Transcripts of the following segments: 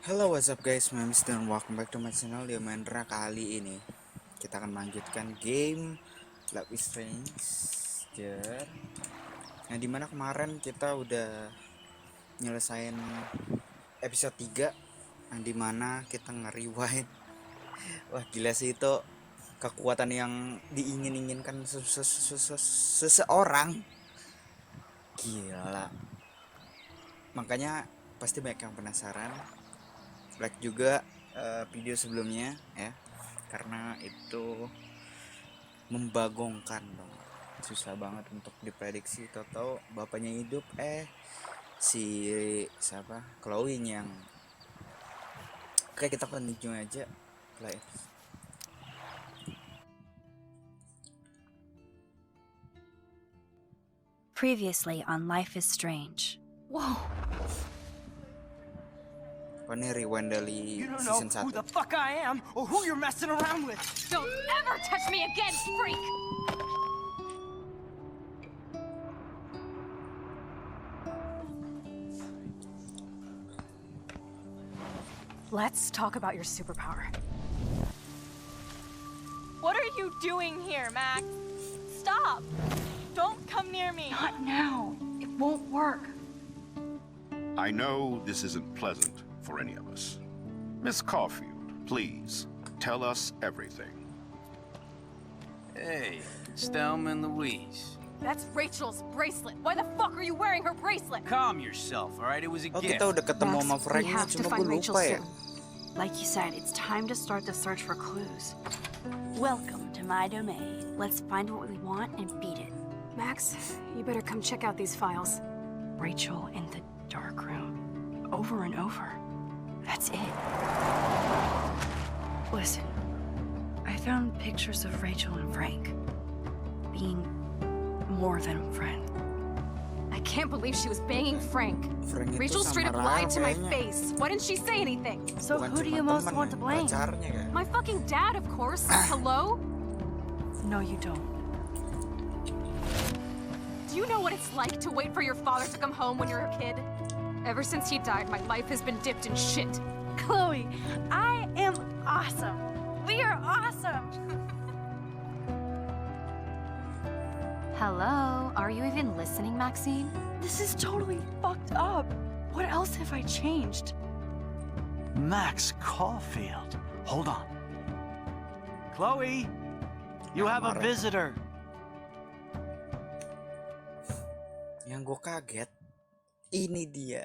Hello, what's up guys, my name is Dan, welcome back to my channel DHIOMAHENDRA. Kali ini kita akan melanjutkan game Life is Strange, yang dimana kemarin kita udah nyelesain episode 3, yang dimana kita nge-rewind. Wah gila sih itu, kekuatan yang diingin-inginkan seseorang. Gila, makanya pasti banyak yang penasaran. Like juga video sebelumnya ya, karena itu membagongkan dong, susah banget untuk diprediksi. Tahu bapaknya hidup, si siapa, Chloe yang kayak kita continue aja live. Previously on Life is Strange. Whoa! Oh, ini rewind dari You don't know season who 1. the fuck I am or who you're messing around with. Don't ever touch me again, freak! Let's talk about your superpower. What are you doing here, Max? Stop! Don't come near me! Not now. It won't work. I know this isn't pleasant for any of us. Miss Caulfield, please, tell us everything. Hey, it's Thelma and Louise. That's Rachel's bracelet. Why the fuck are you wearing her bracelet? Calm yourself, all right? It was a Oh, gift. kita udah ketemu sama Max, we Franknya, have to cuma find gue Rachel lupa ya. soon. Like you said, it's time to start the search for clues. Welcome to my domain. Let's find what we want and beat it. Max, you better come check out these files. Rachel in the dark room. Over and over. That's it. Listen, I found pictures of Rachel and Frank being more than a friend. I can't believe she was banging Frank. Frank itu Rachel sama straight up Rara lied to my kayaknya. face. Why didn't she say anything? So Bukan who do cuma you most temen want ya, to blame? pacarnya kan. My fucking dad, of course. Hello? No, you don't. Do you know what it's like to wait for your father to come home when you're a kid? Ever since he died, my life has been dipped in shit. Chloe, I am awesome. We are awesome. Hello? Are you even listening, Maxine? This is totally fucked up. What else have I changed? Max Caulfield. Hold on. Chloe, you have a visitor. Yang gue kaget, ini dia.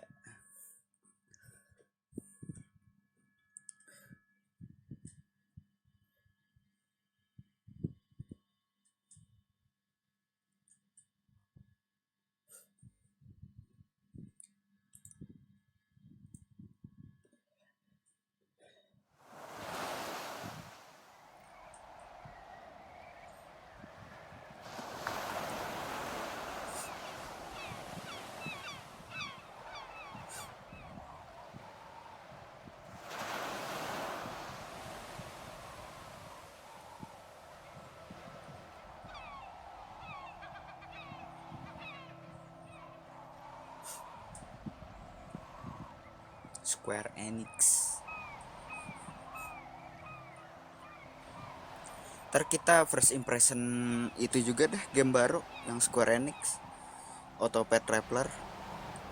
Square Enix. Ntar kita first impression itu juga dah, game baru yang Square Enix, Autopet Traveler.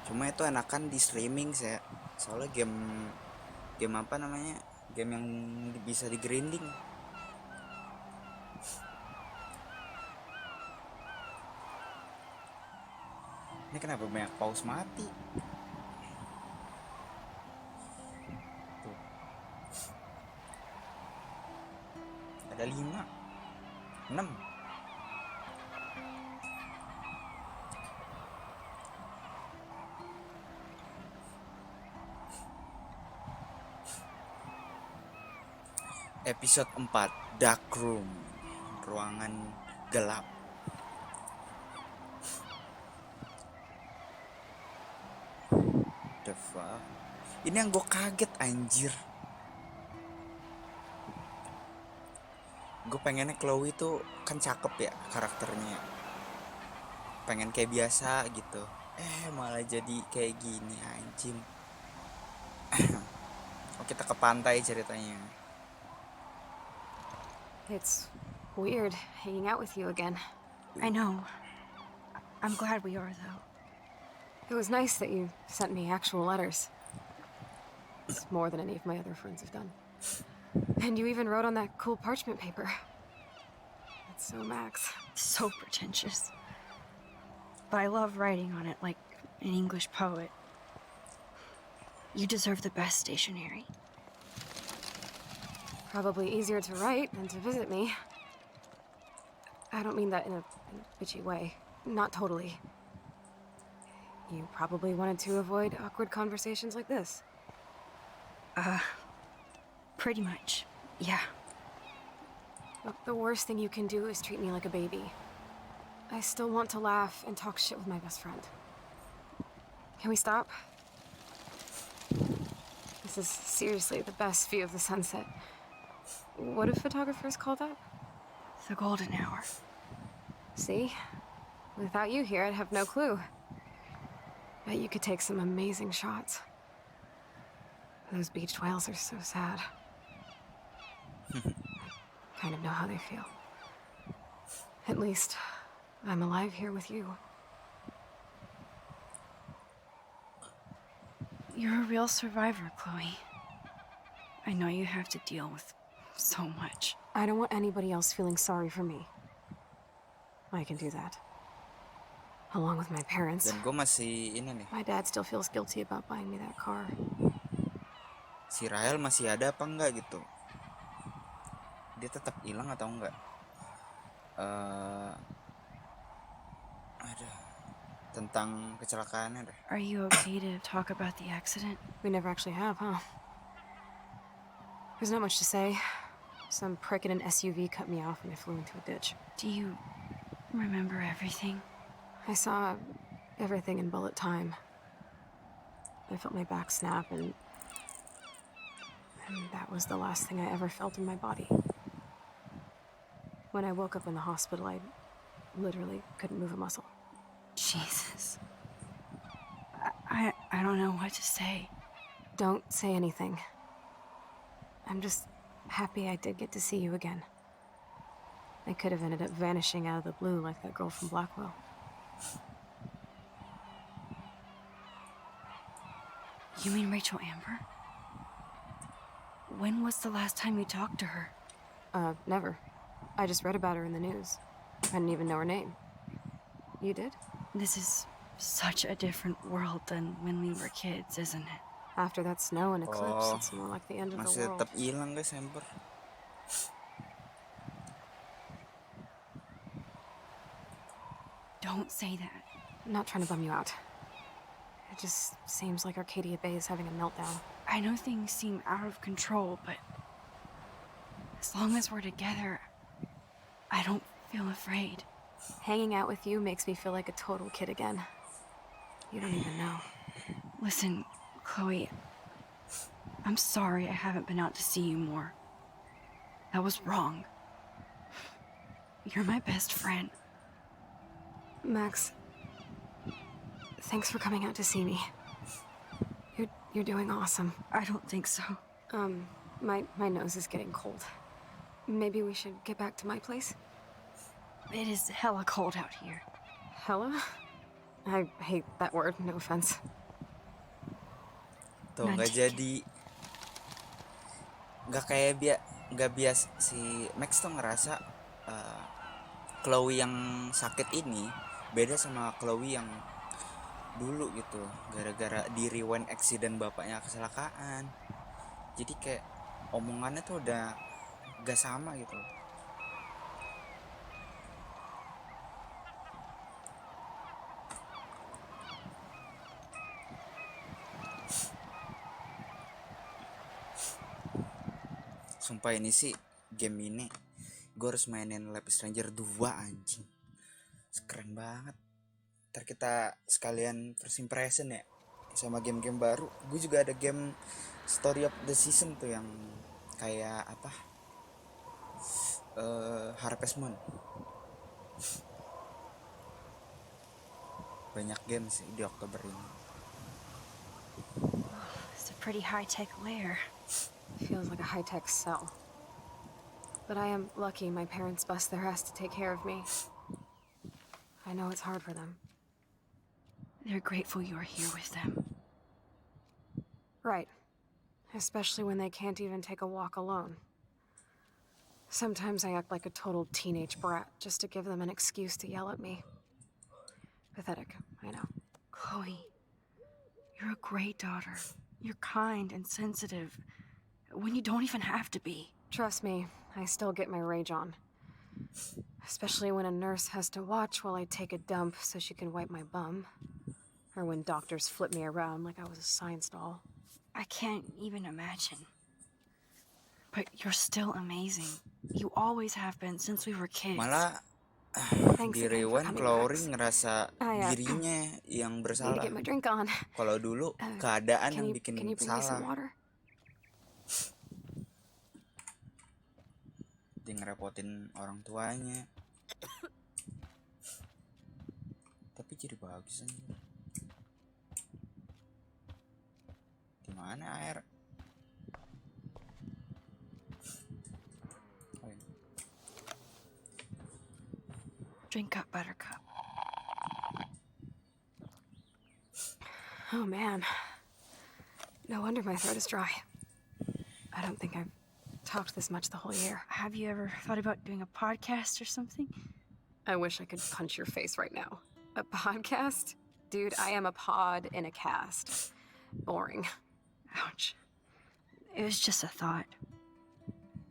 Cuma itu enakan di streaming saya, soalnya game apa namanya, game yang bisa di grinding. Ini kenapa banyak pause mati? Tuh. Ada 5 6. Episode 4, Dark Room, ruangan gelap. The fuck? Ini yang gue kaget anjir. Gue pengennya Chloe tuh kan cakep ya karakternya, pengen kayak biasa gitu, malah jadi kayak gini anjing. kita ke pantai ceritanya. It's weird hanging out with you again. I know. I'm glad we are, though. It was nice that you sent me actual letters. It's more than any of my other friends have done. And you even wrote on that cool parchment paper. That's so Max. So pretentious. But I love writing on it like an English poet. You deserve the best stationery. Probably easier to write than to visit me. I don't mean that in a bitchy way. Not totally. You probably wanted to avoid awkward conversations like this. Pretty much, yeah. Look, the worst thing you can do is treat me like a baby. I still want to laugh and talk shit with my best friend. Can we stop? This is seriously the best view of the sunset. What do photographers call that? The golden hour. See? Without you here, I'd have no clue. Bet you could take some amazing shots. Those beached whales are so sad. Kind of know how they feel. At least, I'm alive here with you. You're a real survivor, Chloe. I know you have to deal with so much. I don't want anybody else feeling sorry for me. I can do that. Along with my parents. Dan gue masih ini nih, My dad still feels guilty about buying me that car. si Rahel masih ada apa enggak gitu, dia tetap hilang atau enggak. Aduh, tentang kecelakaannya deh. Are you okay to talk about the accident? We never actually have, huh? There's not much to say. Some prick in an SUV cut me off and I flew into a ditch. Do you remember everything? I saw everything in bullet time. I felt my back snap and that was the last thing I ever felt in my body. When I woke up in the hospital, I literally couldn't move a muscle. Jesus. I don't know what to say. Don't say anything. I'm just happy I did get to see you again. I could have ended up vanishing out of the blue like that girl from Blackwell. You mean Rachel Amber? When was the last time you talked to her? Never. I just read about her in the news. I didn't even know her name. You did? This is such a different world than when we were kids, isn't it? After that snow and eclipse, Oh, it's more like the end of the masih world. tetap hilang guys, Amber. Don't say that. I'm not trying to bum you out. It just seems like Arcadia Bay is having a meltdown. I know things seem out of control, but as long as we're together, I don't feel afraid. Hanging out with you makes me feel like a total kid again. You don't even know. Listen, Chloe, I'm sorry I haven't been out to see you more. That was wrong. You're my best friend. Max, thanks for coming out to see me. You're doing awesome. I don't think so. My nose is getting cold. Maybe we should get back to my place? It is hella cold out here. Hella? I hate that word, no offense. Tuh nggak jadi, nggak kayak nggak biasa si Max tuh ngerasa Chloe yang sakit ini beda sama Chloe yang dulu gitu, gara-gara di rewind accident bapaknya kecelakaan. Jadi kayak omongannya tuh udah gak sama gitu. Sumpah ini sih game ini gue harus mainin LIFEISSTRANGE 2 anjing. Keren banget. Ntar kita sekalian first impression ya sama game-game baru. Gue juga ada game Story of the Season tuh yang kayak apa, Harvest Moon. Banyak game sih di Oktober ini. It's a pretty high-tech lair. Feels like a high-tech cell. But I am lucky my parents bust their ass to take care of me. I know it's hard for them. They're grateful you're here with them. Right. Especially when they can't even take a walk alone. Sometimes I act like a total teenage brat just to give them an excuse to yell at me. Pathetic, I know. Chloe, you're a great daughter. You're kind and sensitive when you don't even have to be. Trust me, I still get my rage on. Especially when a nurse has to watch while I take a dump so she can wipe my bum. Or when doctors flip me around like I was a science doll. I can't even imagine. But you're still amazing. You always have been since we were kids. Malah Thanks di again for Rewan coming, Chloe Max. ngerasa dirinya yang Need to bersalah. get my drink on. Kalau dulu keadaan yang bikin Can you bring me some salah. water? Dia ngerepotin orang tuanya. Tapi jadi bagus aja. Gimana air? Oh, ini. Drink up, Buttercup. Oh man. No wonder my throat is dry. I don't think I've talked this much the whole year. Have you ever thought about doing a podcast or something? I wish I could punch your face right now. A podcast? Dude, I am a pod in a cast. Boring. Ouch. It was just a thought.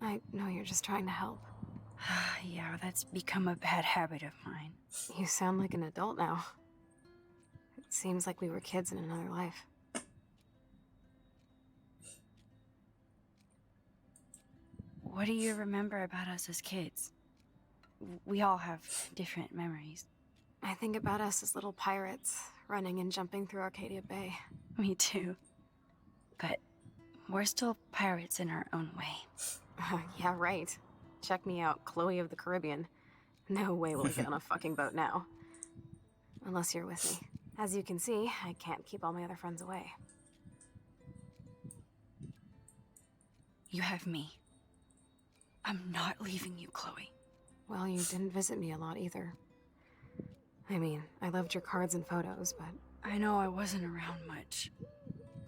I know you're just trying to help. Yeah, that's become a bad habit of mine. You sound like an adult now. It seems like we were kids in another life. What do you remember about us as kids? We all have different memories. I think about us as little pirates, running and jumping through Arcadia Bay. Me too. But we're still pirates in our own way. Yeah, right. Check me out, Chloe of the Caribbean. No way will we get on a fucking boat now. Unless you're with me. As you can see, I can't keep all my other friends away. You have me. I'm not leaving you, Chloe. Well, you didn't visit me a lot either. I mean, I loved your cards and photos, but... I know I wasn't around much.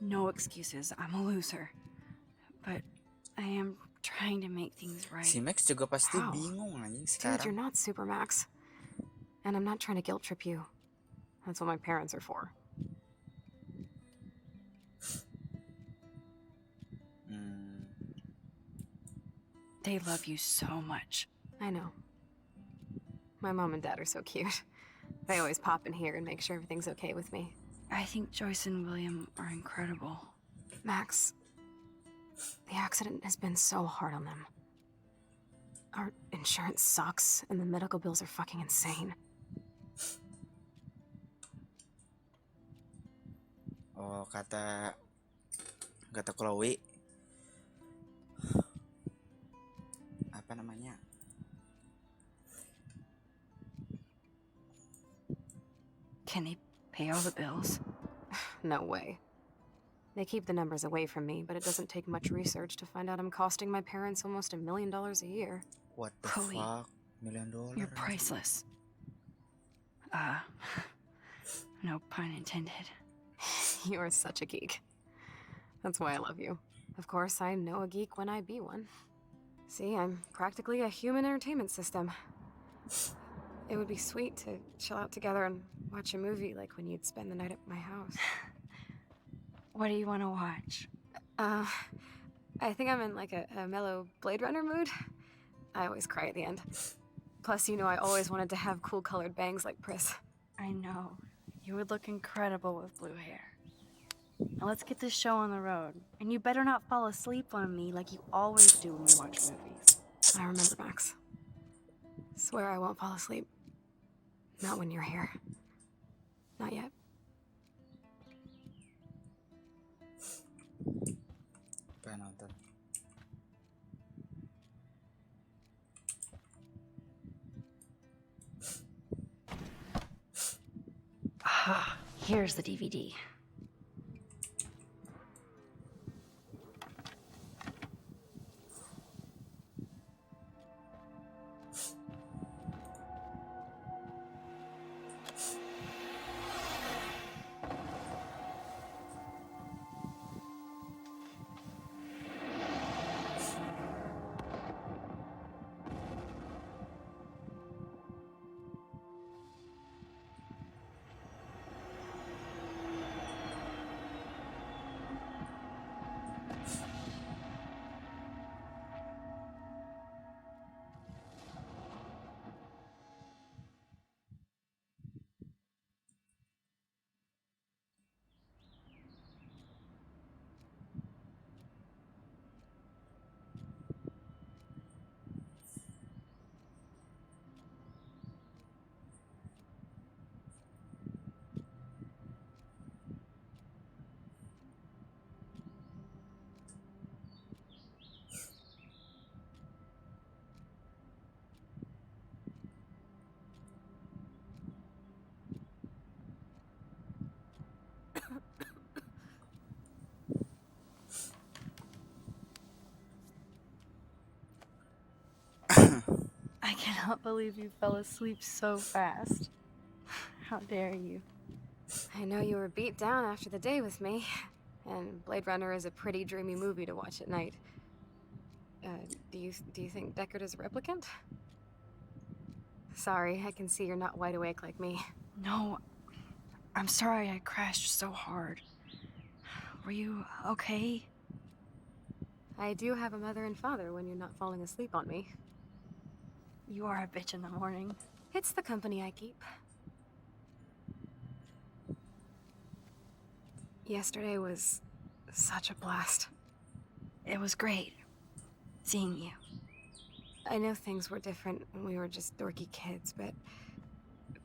No excuses, I'm a loser. But I am trying to make things right. Si Max juga pasti How? bingung anjing Dude, sekarang. you're not Supermax. And I'm not trying to guilt trip you. That's what my parents are for. They love you so much. I know. My mom and dad are so cute. They always pop in here and make sure everything's okay with me. I think Joyce and William are incredible. Max, the accident has been so hard on them. Our insurance sucks, and the medical bills are fucking insane. Oh, kata Chloe. Apa namanya? Can they pay all the bills? No way. They keep the numbers away from me, but it doesn't take much research to find out I'm costing my parents almost $1 million a year. What the Chloe, fuck? $1 million? You're priceless. No pun intended. You are such a geek. That's why I love you. Of course, I know a geek when I be one. See, I'm practically a human entertainment system. It would be sweet to chill out together and watch a movie like when you'd spend the night at my house. What do you want to watch? I think I'm in like a mellow Blade Runner mood. I always cry at the end. Plus, you know I always wanted to have cool colored bangs like Pris. I know. You would look incredible with blue hair. Now let's get this show on the road. And you better not fall asleep on me like you always do when we watch movies. I remember, Max. Swear I won't fall asleep. Not when you're here. Not yet. Pengen nonton. Ah, here's the DVD. cannot believe you fell asleep so fast. How dare you? I know you were beat down after the day with me, and Blade Runner is a pretty dreamy movie to watch at night. Do you think Deckard is a replicant? Sorry, I can see you're not wide awake like me. No, I'm sorry I crashed so hard. Were you okay? I do have a mother and father when you're not falling asleep on me. You are a bitch in the morning. It's the company I keep. Yesterday was such a blast. It was great seeing you. I know things were different when we were just dorky kids, but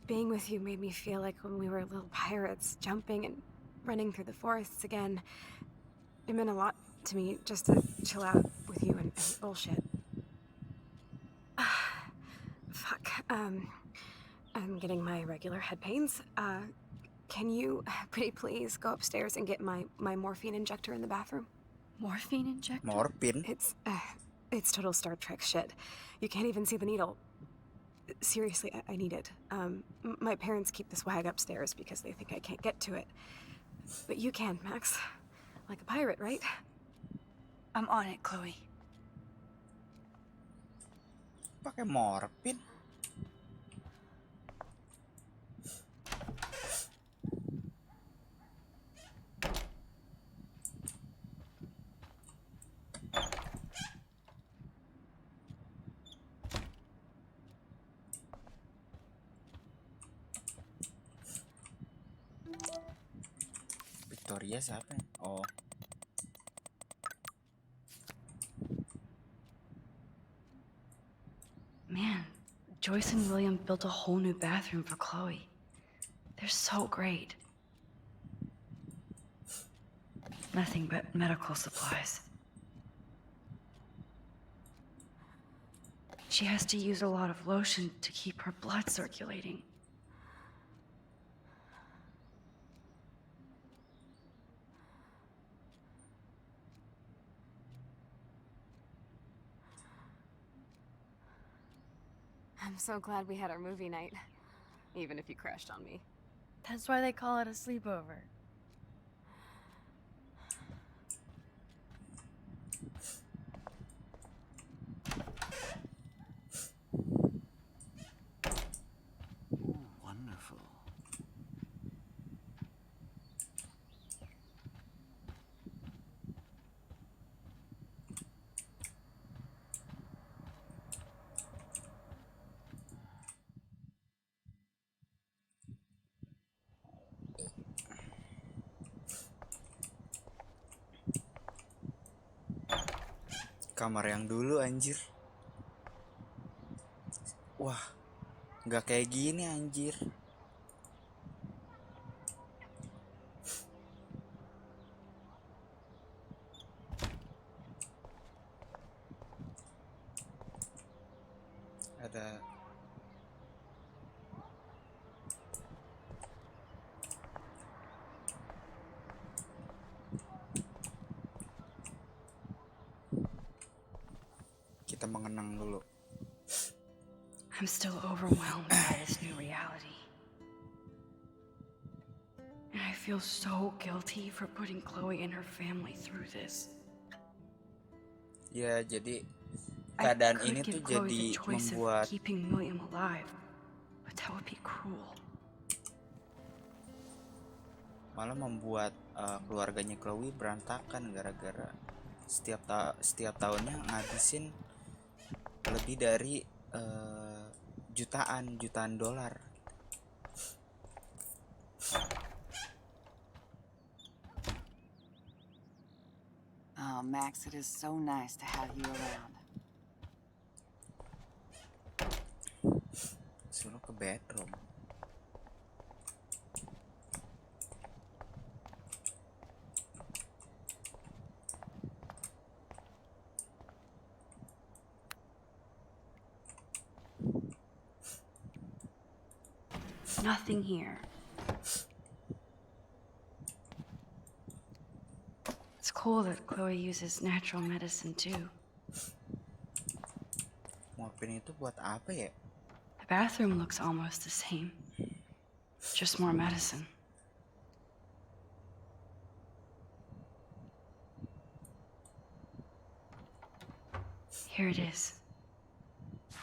being with you made me feel like when we were little pirates, jumping and running through the forests again. It meant a lot to me just to chill out with you and bullshit. Fuck. I'm getting my regular head pains. Can you, pretty please, go upstairs and get my morphine injector in the bathroom? Morphine injector? Morpin. It's total Star Trek shit. You can't even see the needle. Seriously, I need it. My parents keep the swag upstairs because they think I can't get to it. But you can, Max. Like a pirate, right? I'm on it, Chloe. Pakai morpin. Victoria siapa ya? Oh. Man, Joyce and William built a whole new bathroom for Chloe. They're so great. Nothing but medical supplies. She has to use a lot of lotion to keep her blood circulating. I'm so glad we had our movie night. Even if you crashed on me. That's why they call it a sleepover. Wonderful. Kamar yang dulu anjir. Wah, nggak kayak gini anjir. Ada kita mengenang dulu. I'm still overwhelmed by this new reality. And I feel so guilty for putting Chloe and her family through this. Ya, jadi I keadaan could ini give tuh Chloe jadi the choice membuat of keeping William alive, but that would be cruel. malah membuat keluarganya Chloe berantakan gara-gara setiap tahunnya ngabisin lebih dari jutaan dolar. Oh, Max, it is so nice to have you around. Suruh ke bedroom. Nothing here. It's cool that Chloe uses natural medicine too. Morfin itu buat apa ya? bathroom looks almost the same. Just more medicine. Here it is.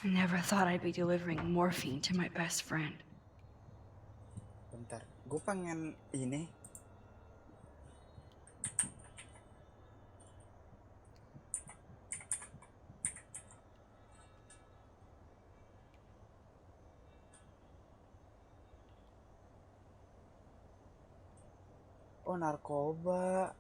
I never thought I'd be delivering morphine to my best friend. Bentar, gue pengen ini. Oh, narkoba.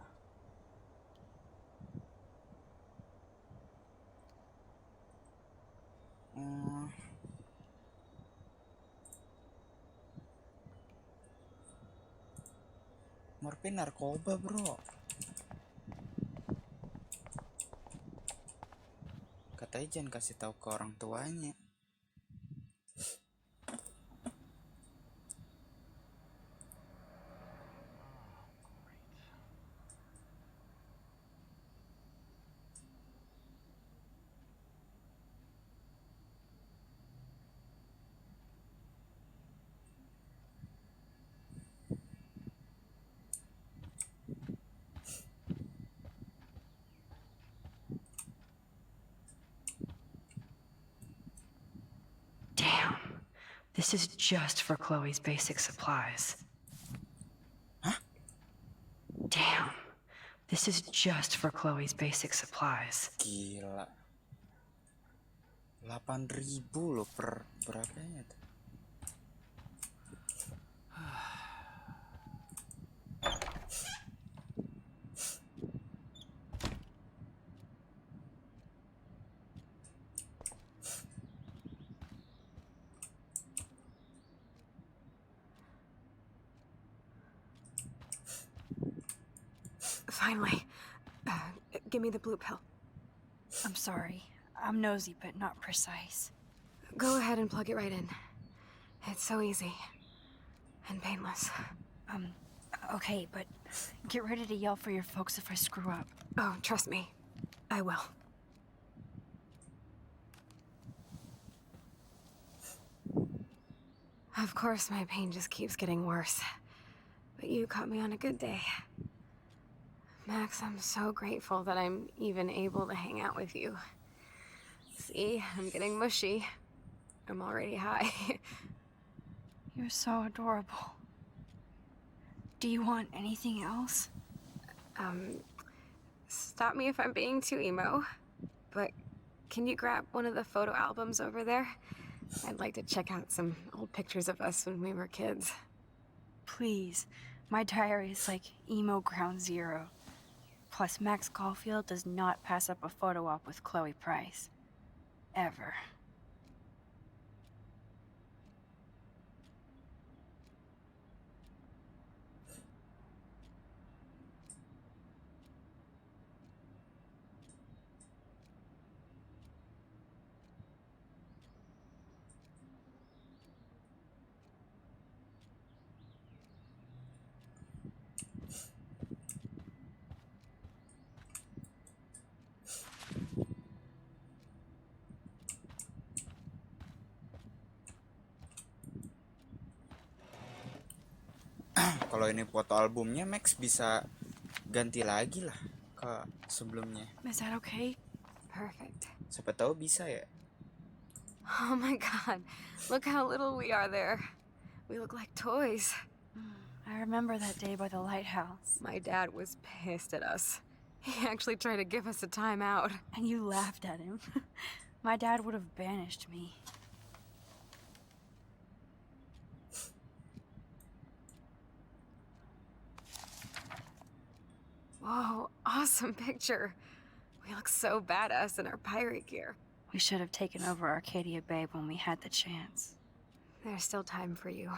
Morfin narkoba, bro. Katanya jangan kasih tahu ke orang tuanya. Damn. This is just for Chloe's basic supplies. Hah? Damn. This is just for Chloe's basic supplies. Gila. 8.000 loh per berapanya tuh? Finally. Give me the blue pill. I'm sorry. I'm nosy, but not precise. Go ahead and plug it right in. It's so easy. And painless. Okay, but get ready to yell for your folks if I screw up. Oh, trust me. I will. Of course, my pain just keeps getting worse. But you caught me on a good day. Max, I'm so grateful that I'm even able to hang out with you. See, I'm getting mushy. I'm already high. You're so adorable. Do you want anything else? Stop me if I'm being too emo, but can you grab one of the photo albums over there? I'd like to check out some old pictures of us when we were kids. Please. My diary is like emo ground zero. Plus, Max Caulfield does not pass up a photo op with Chloe Price. Ever. Kalau ini foto albumnya, Max bisa ganti lagi lah ke sebelumnya. Is that okay? Perfect. Siapa tahu bisa ya. Oh my god, look how little we are there. We look like toys. I remember that day by the lighthouse. My dad was pissed at us. He actually tried to give us a timeout. And you laughed at him. My dad would have banished me. Whoa, awesome picture. We look so badass in our pirate gear. We should have taken over Arcadia Bay when we had the chance. There's still time for you.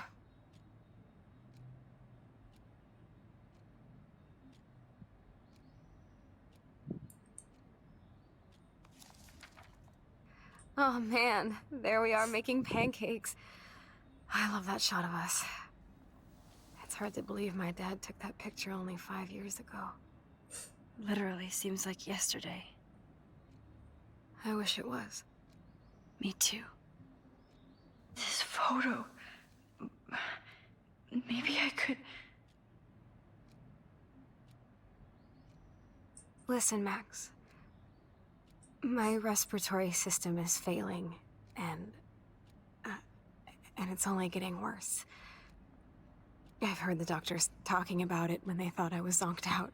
Oh man, there we are making pancakes. I love that shot of us. It's hard to believe my dad took that picture only 5 years ago. Literally seems like yesterday. I wish it was. Me too. This photo. Maybe I could. Listen, Max. My respiratory system is failing, and it's only getting worse. I've heard the doctors talking about it when they thought I was zonked out.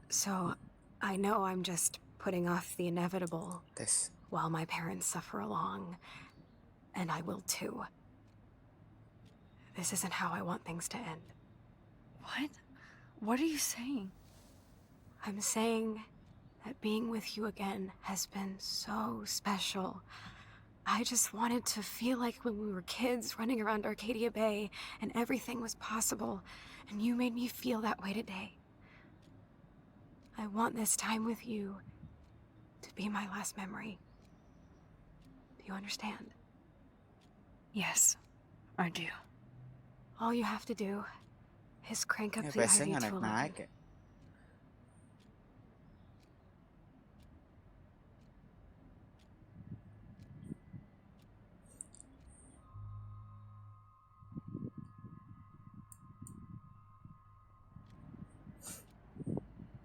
So, I know I'm just putting off the inevitable Tes. while my parents suffer along, and I will too. This isn't how I want things to end. What? What are you saying? I'm saying that being with you again has been so special. I just wanted to feel like when we were kids running around Arcadia Bay and everything was possible, and you made me feel that way today. I want this time with you to be my last memory. Do you understand? Yes, I do. All you have to do is crank up Ya, the PS-nya IV nggak to 11. naik-naik ya.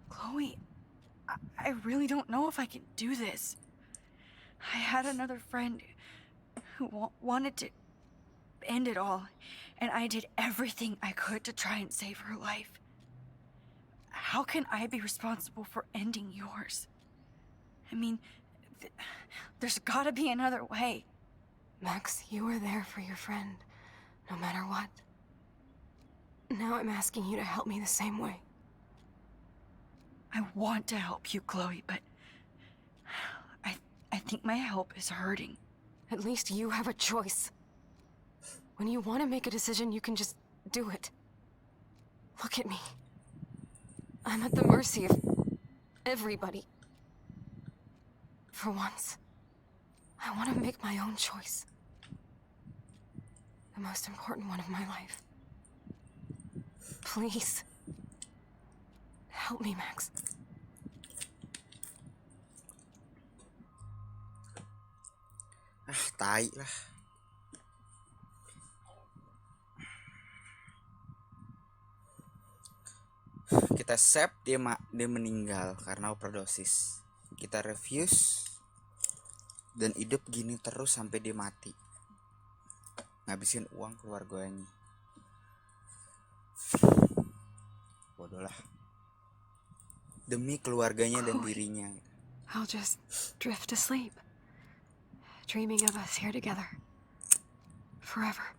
Chloe, I really don't know if I can do this. I had another friend who wanted to end it all, and I did everything I could to try and save her life. How can I be responsible for ending yours? I mean, there's gotta be another way. Max, you were there for your friend, no matter what. Now I'm asking you to help me the same way. I want to help you, Chloe, but I think my help is hurting. At least you have a choice. When you want to make a decision, you can just do it. Look at me. I'm at the mercy of everybody. For once, I want to make my own choice. The most important one of my life. Please. Help me, Max. Tai lah. Kita save dia meninggal karena overdosis. Kita refuse dan hidup gini terus sampai dia mati. Ngabisin uang keluarganya. Bodoh lah. Demi keluarganya dan dirinya. I'll just drift to sleep, dreaming of us here together. Forever.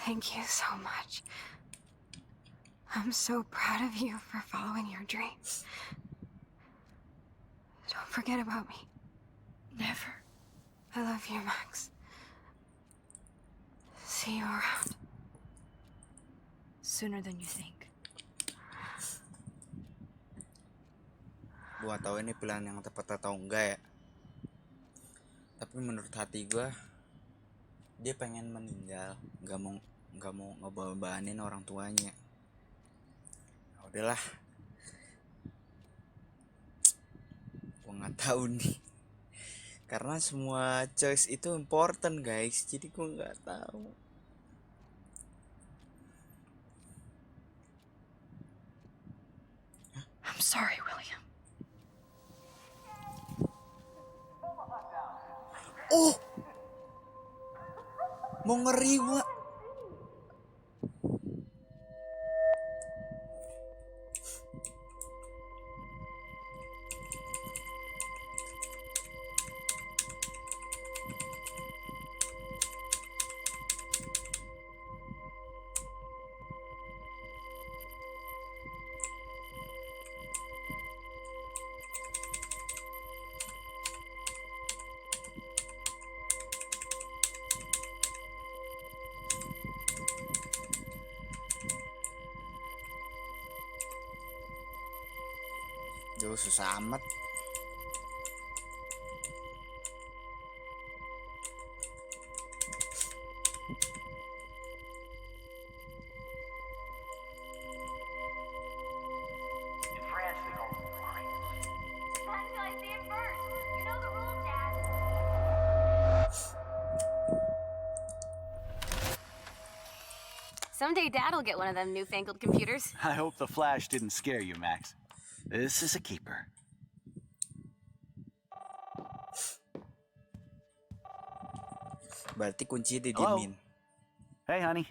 Thank you so much. I'm so proud of you for following your dreams. Don't forget about me. Never. I love you, Max. See you around. Sooner than you think. Gua tahu ini pilihan yang tepat atau enggak ya. Tapi menurut hati gua, dia pengen meninggal, nggak mau ngebawa-bawanin orang tuanya. Ya udahlah, gua nggak tahu nih, karena semua choice itu important guys, jadi gua nggak tahu. I'm sorry, William. Oh, mau ngeri gua. susah amat. Someday Dad'll get one of them newfangled computers. I hope the flash didn't scare you, Max. This is a keeper. Berarti kuncinya Hello? didiemin. Hey, honey.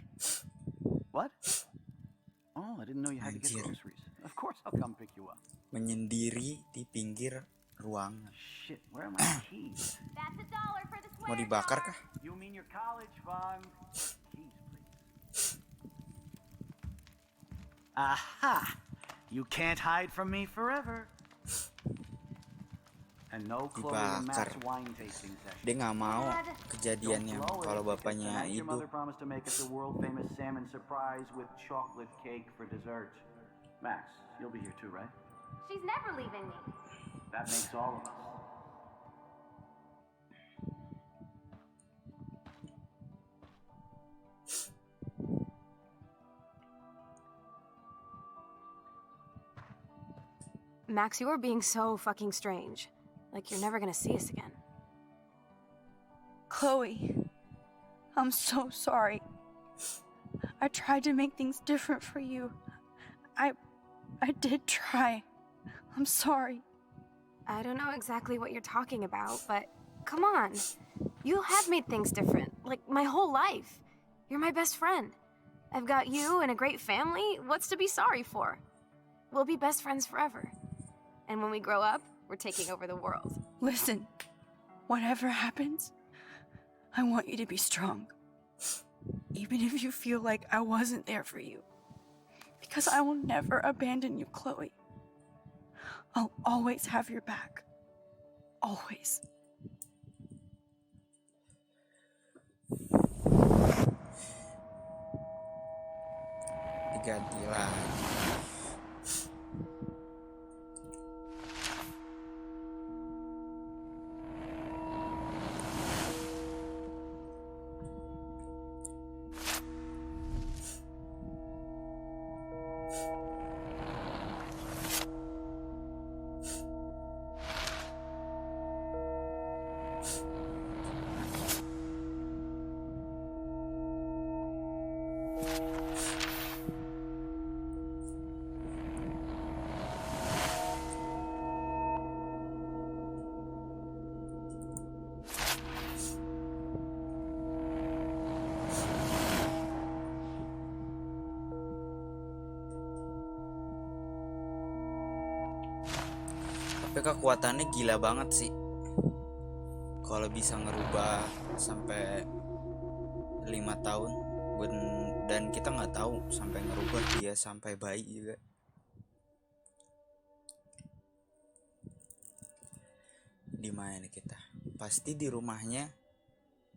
What? Oh, I didn't know you had to get Anjir. groceries. Of course, I'll come pick you up. Menyendiri di pinggir ruangan. Shit, where are my keys? That's $1 for the Mau dibakar kah? You mean your college fund? Keys, please. Aha! You can't hide from me forever. And no Chloe and Max Dibakar. wine tasting session. Dia nggak mau kejadian Don't yang blow it, kalau because bapaknya tonight your mother hidup. promised to make us a world-famous salmon surprise with chocolate cake for dessert. Max, you'll be here too, right? She's never leaving me. That makes all of us. Max, you are being so fucking strange. Like you're never gonna see us again. Chloe, I'm so sorry. I tried to make things different for you. I did try. I'm sorry. I don't know exactly what you're talking about, but come on. You have made things different, like my whole life. You're my best friend. I've got you and a great family. What's to be sorry for? We'll be best friends forever. And when we grow up, we're taking over the world. Listen, whatever happens, I want you to be strong. Even if you feel like I wasn't there for you. Because I will never abandon you, Chloe. I'll always have your back. Always. Diganti lagi. Tapi kekuatannya gila banget sih. Kalau bisa ngerubah sampai 5 tahun dan kita nggak tahu sampai ngerubah dia sampai bayi juga. Di mana nih kita? Pasti di rumahnya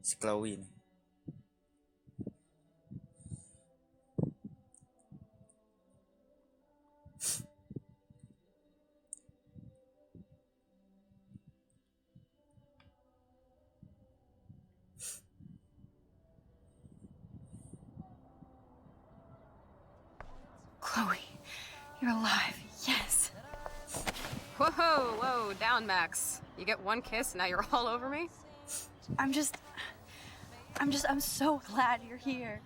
si Chloe nih. Chloe, you're alive. Yes. Whoa, whoa, down, Max. You get one kiss, now you're all over me? I'm so glad you're here.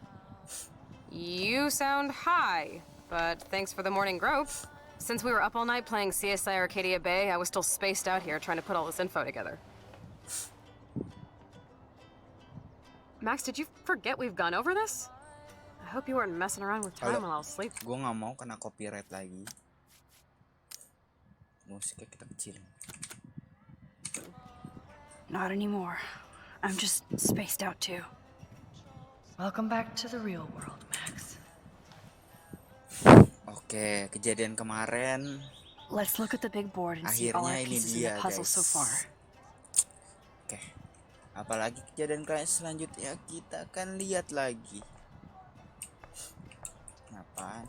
You sound high, but thanks for the morning grope. Since we were up all night playing CSI Arcadia Bay, I was still spaced out here trying to put all this info together. Max, did you forget we've gone over this? I hope you weren't messing around with time while I was asleep. Gue nggak mau kena copyright lagi. Musiknya kita kecilin. Not anymore. I'm just spaced out too. Welcome back to the real world, Max. Oke, kejadian kemarin. Let's look at the big board and see all our Akhirnya ini pieces in dia, the puzzle so guys. far. Oke. Apalagi kejadian kalian selanjutnya kita akan lihat lagi. Apaan?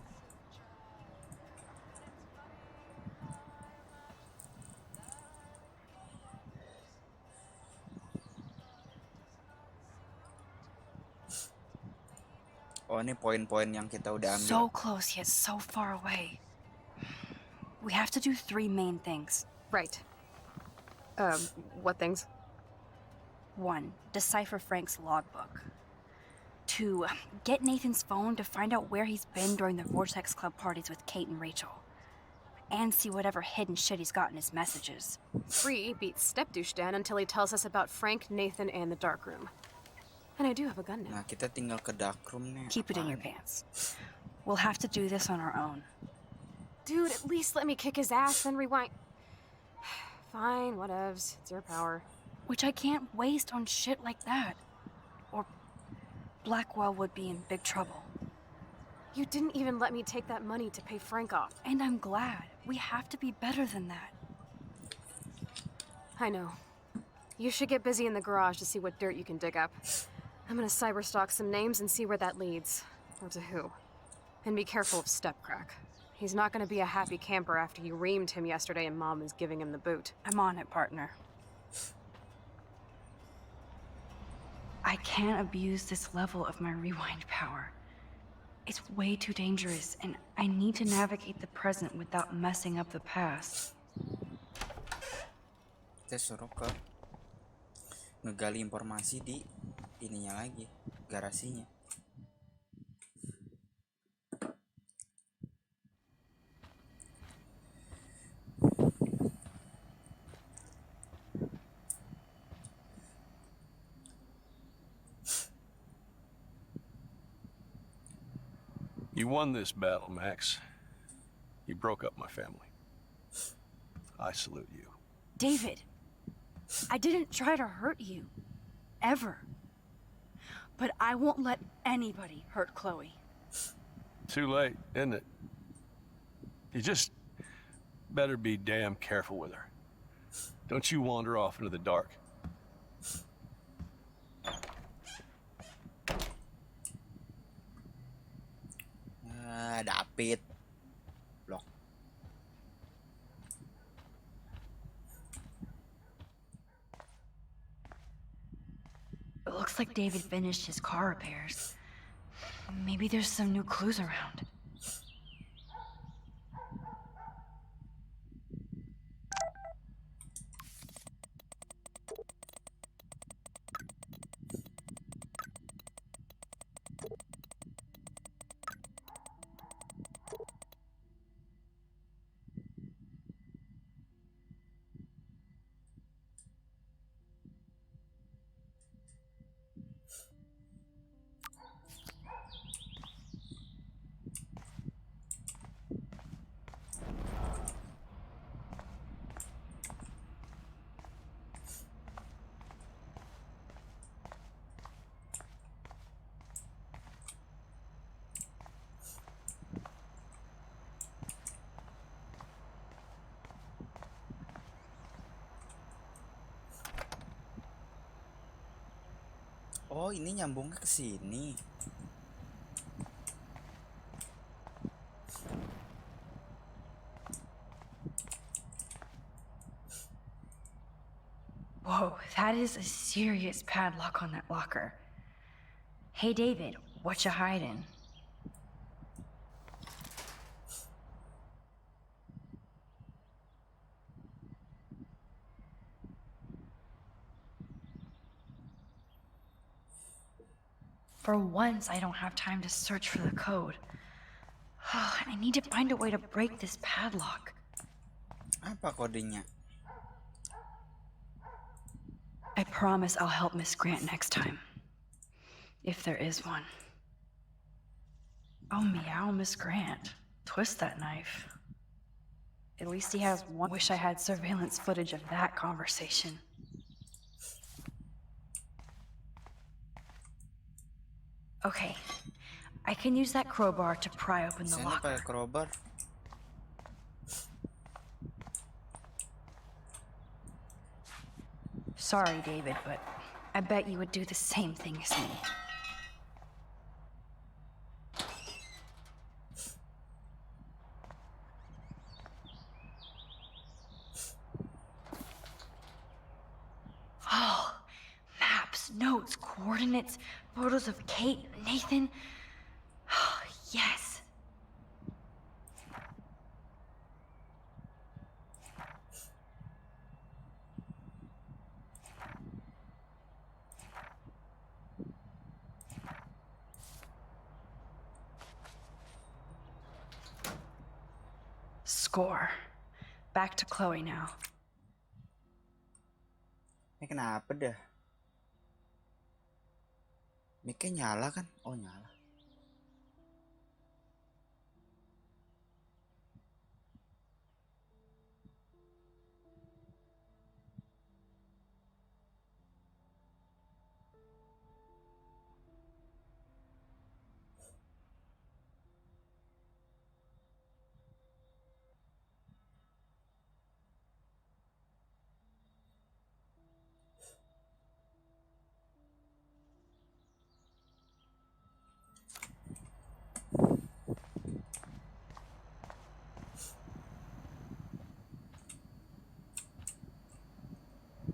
Oh, ini poin-poin yang kita udah ambil. So close yet so far away. We have to do 3 main things. Right. What things? 1. Decipher Frank's logbook. 2. Get Nathan's phone to find out where he's been during the Vortex Club parties with Kate and Rachel. And see whatever hidden shit he's got in his messages. 3. Beat Step-douche Dan until he tells us about Frank, Nathan, and the dark room. And I do have a gun now. Nah, kita tinggal ke dark room nih. Keep it in your pants. We'll have to do this on our own. Dude, at least let me kick his ass, then rewind. Fine, whatevs. It's your power. Which I can't waste on shit like that. Or Blackwell would be in big trouble. You didn't even let me take that money to pay Frank off. And I'm glad. We have to be better than that. I know. You should get busy in the garage to see what dirt you can dig up. I'm gonna cyberstalk some names and see where that leads. Or to who. And be careful of Stepcrack. He's not gonna be a happy camper after you reamed him yesterday and Mom is giving him the boot. I'm on it, partner. I can't abuse this level of my rewind power. It's way too dangerous, and I need to navigate the present without messing up the past. Kita suruh ke ngegali informasi di ininya lagi, garasinya. You won this battle, Max. You broke up my family. I salute you. David, I didn't try to hurt you. Ever. But I won't let anybody hurt Chloe. Too late, isn't it? You just better be damn careful with her. Don't you wander off into the dark. Dapit. Loh. It looks like David finished his car repairs. Maybe there's some new clues around. Oh, ini nyambungnya ke sini. Whoa, that is a serious padlock on that locker. Hey, David, what you hiding? For once, I don't have time to search for the code. I need to find a way to break this padlock. Apa kodenya? I promise I'll help Miss Grant next time. If there is one. Oh, meow, Miss Grant. Twist that knife. At least he has one. Wish I had surveillance footage of that conversation. Okay, I can use that crowbar to pry open the Saya pakai locker. crowbar. Sorry, David, but I bet you would do the same thing as me. Oh, maps, notes, coordinates, photos of Kate, Nathan. Yes. Score. Back to Chloe now. Ini kenapa dah? Mic-nya nyala kan? Oh, nyala.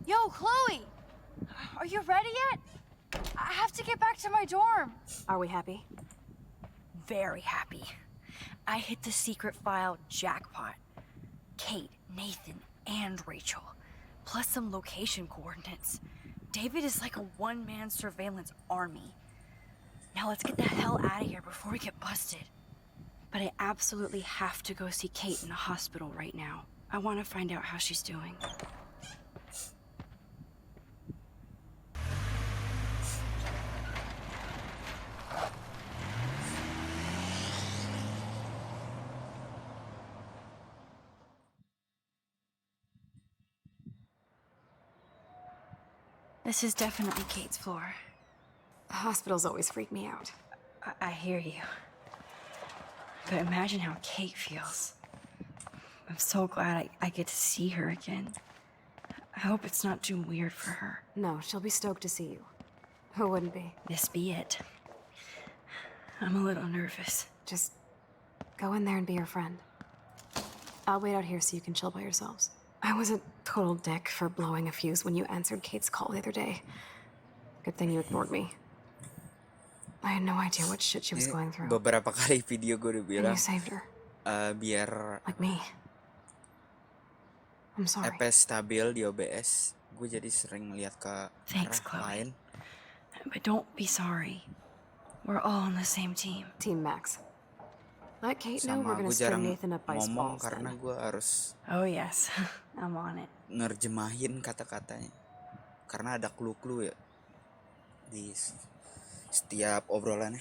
Yo, Chloe! Are you ready yet? I have to get back to my dorm. Are we happy? Very happy. I hit the secret file jackpot. Kate, Nathan, and Rachel. Plus some location coordinates. David is like a one-man surveillance army. Now let's get the hell out of here before we get busted. But I absolutely have to go see Kate in the hospital right now. I want to find out how she's doing. This is definitely Kate's floor. Hospitals always freak me out. I hear you. But imagine how Kate feels. I'm so glad I get to see her again. I hope it's not too weird for her. No, she'll be stoked to see you. Who wouldn't be? This be it. I'm a little nervous. Just go in there and be your friend. I'll wait out here so you can chill by yourselves. I was a total dick for blowing a fuse when you answered Kate's call the other day. Good thing you ignored me. I had no idea what shit she was going through. Beberapa kali video gue udah And bilang you saved her. Biar Like me. I'm sorry. FPS stabil di OBS, gue jadi sering lihat ke Thanks, arah lain. But don't be sorry. We're all on the same team. Team Max. Let Kate know Sama we're gonna gue string jarang Nathan up by his ngomong balls karena then. gue harus Oh yes, I'm on it. nerjemahin kata-katanya. Karena ada clue-clue ya di setiap obrolannya.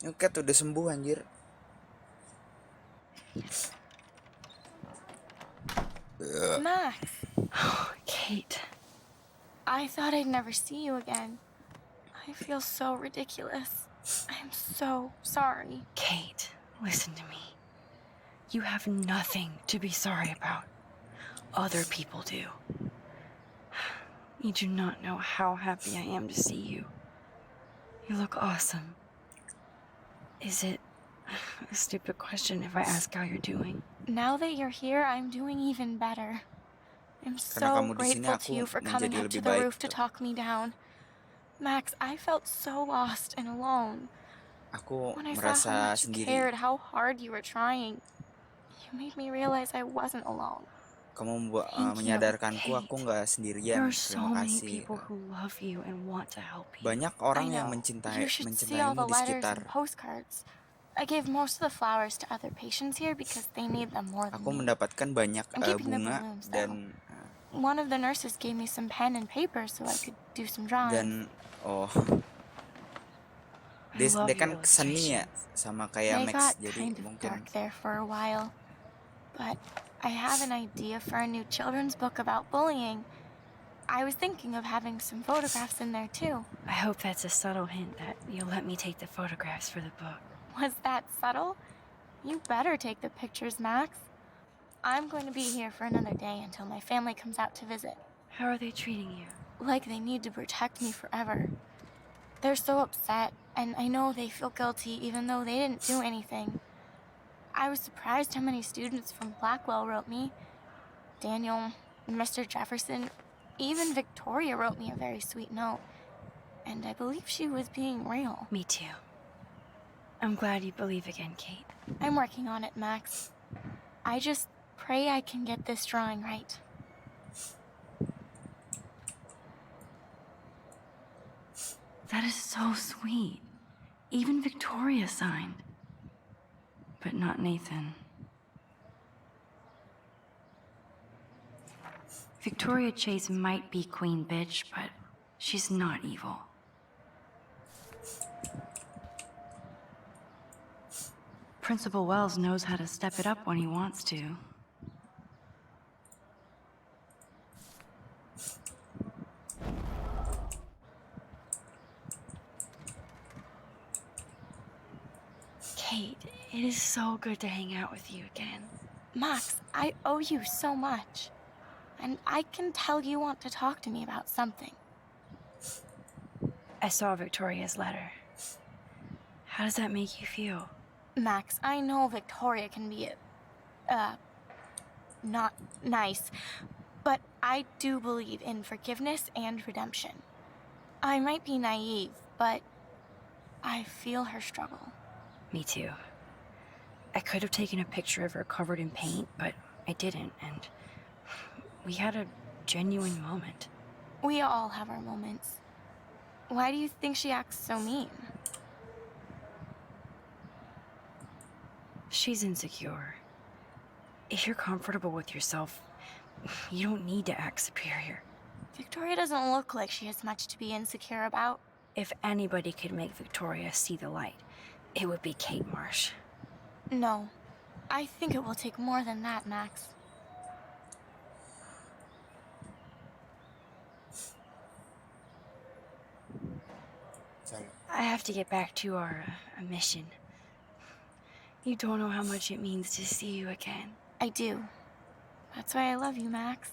Oke, tuh udah sembuh anjir. Max, Kate. I thought I'd never see you again. I feel so ridiculous. I'm so sorry. Kate, listen to me. You have nothing to be sorry about. Other people do. You do not know how happy I am to see you. You look awesome. Is it a stupid question if I ask how you're doing? Now that you're here, I'm doing even better. I'm so kamu di sini, grateful to aku you for coming menjadi up to lebih the baik roof to talk me down. Max, I felt so lost and alone. Aku When I saw how merasa much you sendiri. cared, how hard you were trying, you made me realize I wasn't alone. Kamu Thank you, menyadarkanku Kate. aku nggak sendirian. There are so Terima many kasih. people who love you and want to help you. Banyak I orang yang know. You should see all mencintaimu the di letters sekitar. and postcards. I gave most of the flowers to other patients here because they need them more than Aku me. mendapatkan banyak I'm keeping the bunga balloons, dan One of the nurses gave me some pen and paper so I could do some drawings. dia kan seni ya sama kayak They Max, got jadi kind of mungkin dark there for a while. But I have an idea for a new children's book about bullying. I was thinking of having some photographs in there too. I hope that's a subtle hint that you'll let me take the photographs for the book. Was that subtle? You better take the pictures, Max. I'm going to be here for another day until my family comes out to visit. How are they treating you? Like they need to protect me forever. They're so upset, and I know they feel guilty even though they didn't do anything. I was surprised how many students from Blackwell wrote me. Daniel, Mr. Jefferson, even Victoria wrote me a very sweet note. and I believe she was being real. Me too. I'm glad you believe again, Kate. I'm working on it, Max. I just pray I can get this drawing right. That is so sweet. Even Victoria signed. But not Nathan. Victoria Chase might be queen bitch, but she's not evil. Principal Wells knows how to step it up when he wants to. Kate, it is so good to hang out with you again. Max, I owe you so much. And I can tell you want to talk to me about something. I saw Victoria's letter. How does that make you feel? Max, I know Victoria can be, not nice, but I do believe in forgiveness and redemption. I might be naive, but I feel her struggle. Me too. I could have taken a picture of her covered in paint, but I didn't, and we had a genuine moment. We all have our moments. Why do you think she acts so mean? She's insecure. If you're comfortable with yourself, you don't need to act superior. Victoria doesn't look like she has much to be insecure about. If anybody could make Victoria see the light, it would be Kate Marsh. No. I think it will take more than that, Max. I have to get back to our mission. You don't know how much it means to see you again. I do. That's why I love you, Max.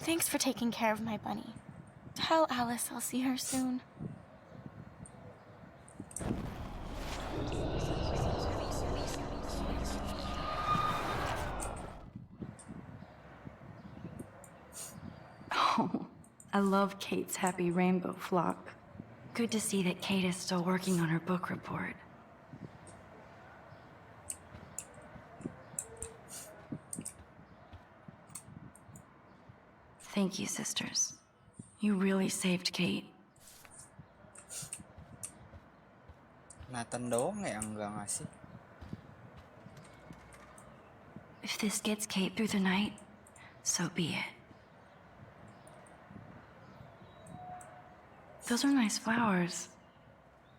Thanks for taking care of my bunny. Tell Alice I'll see her soon. Oh, I love Kate's happy rainbow flock. Good to see that Kate is still working on her book report. Thank you, sisters. You really saved Kate. Nathan doang yang nggak ngasih. If this gets Kate through the night, so be it. Those are nice flowers.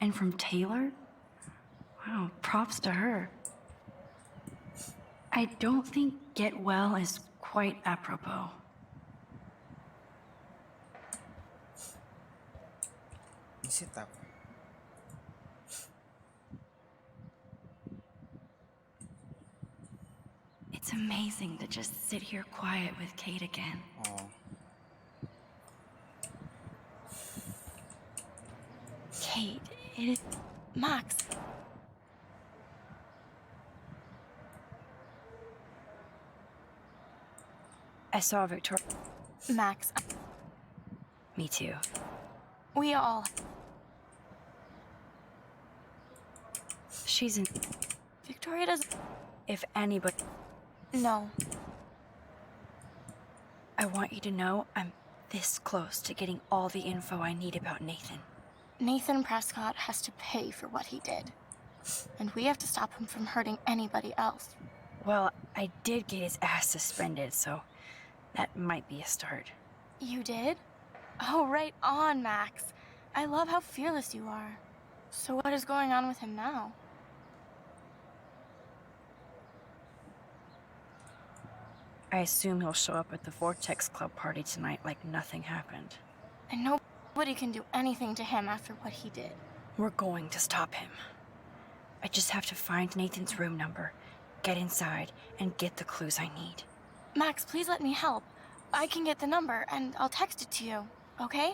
And from Taylor? Wow, props to her. I don't think get well is quite apropos. Isi tap. It's amazing to just sit here quiet with Kate again. Oh. Kate, it is... Max. I saw Victoria. Max. Me too. We all... She's in... Victoria doesn't... If anybody... No. I want you to know I'm this close to getting all the info I need about Nathan. Nathan Prescott has to pay for what he did. And we have to stop him from hurting anybody else. Well, I did get his ass suspended, so that might be a start. You did? Oh, right on, Max. I love how fearless you are. So what is going on with him now? I assume he'll show up at the Vortex Club party tonight like nothing happened. And nobody can do anything to him after what he did. We're going to stop him. I just have to find Nathan's room number, get inside, and get the clues I need. Max, please let me help. I can get the number, and I'll text it to you, okay?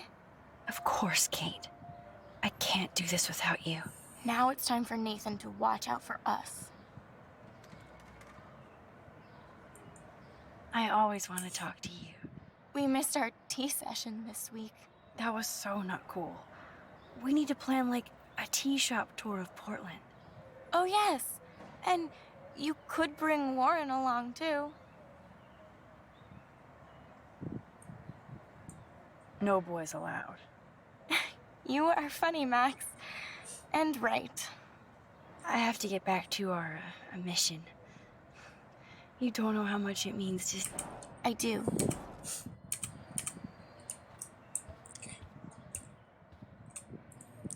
Of course, Kate. I can't do this without you. Now it's time for Nathan to watch out for us. I always want to talk to you. We missed our tea session this week. That was so not cool. we need to plan like a tea shop tour of Portland. Oh, yes. And you could bring Warren along, too. No boys allowed. You are funny, Max. And right. I have to get back to our mission. You don't know how much it means to... I do.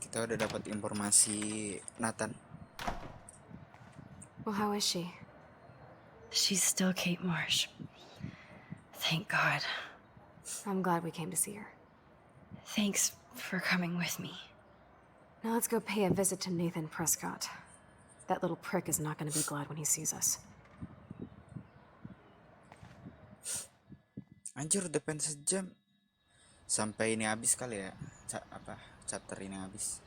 Kita udah dapat informasi Nathan. Well, how is she? She's still Kate Marsh. Thank God. I'm glad we came to see her. Thanks for coming with me. Now let's go pay a visit to Nathan Prescott. That little prick is not going to be glad when he sees us. Anjir, udah pengen sejam. Sampai ini habis kali ya. Chapter ini habis.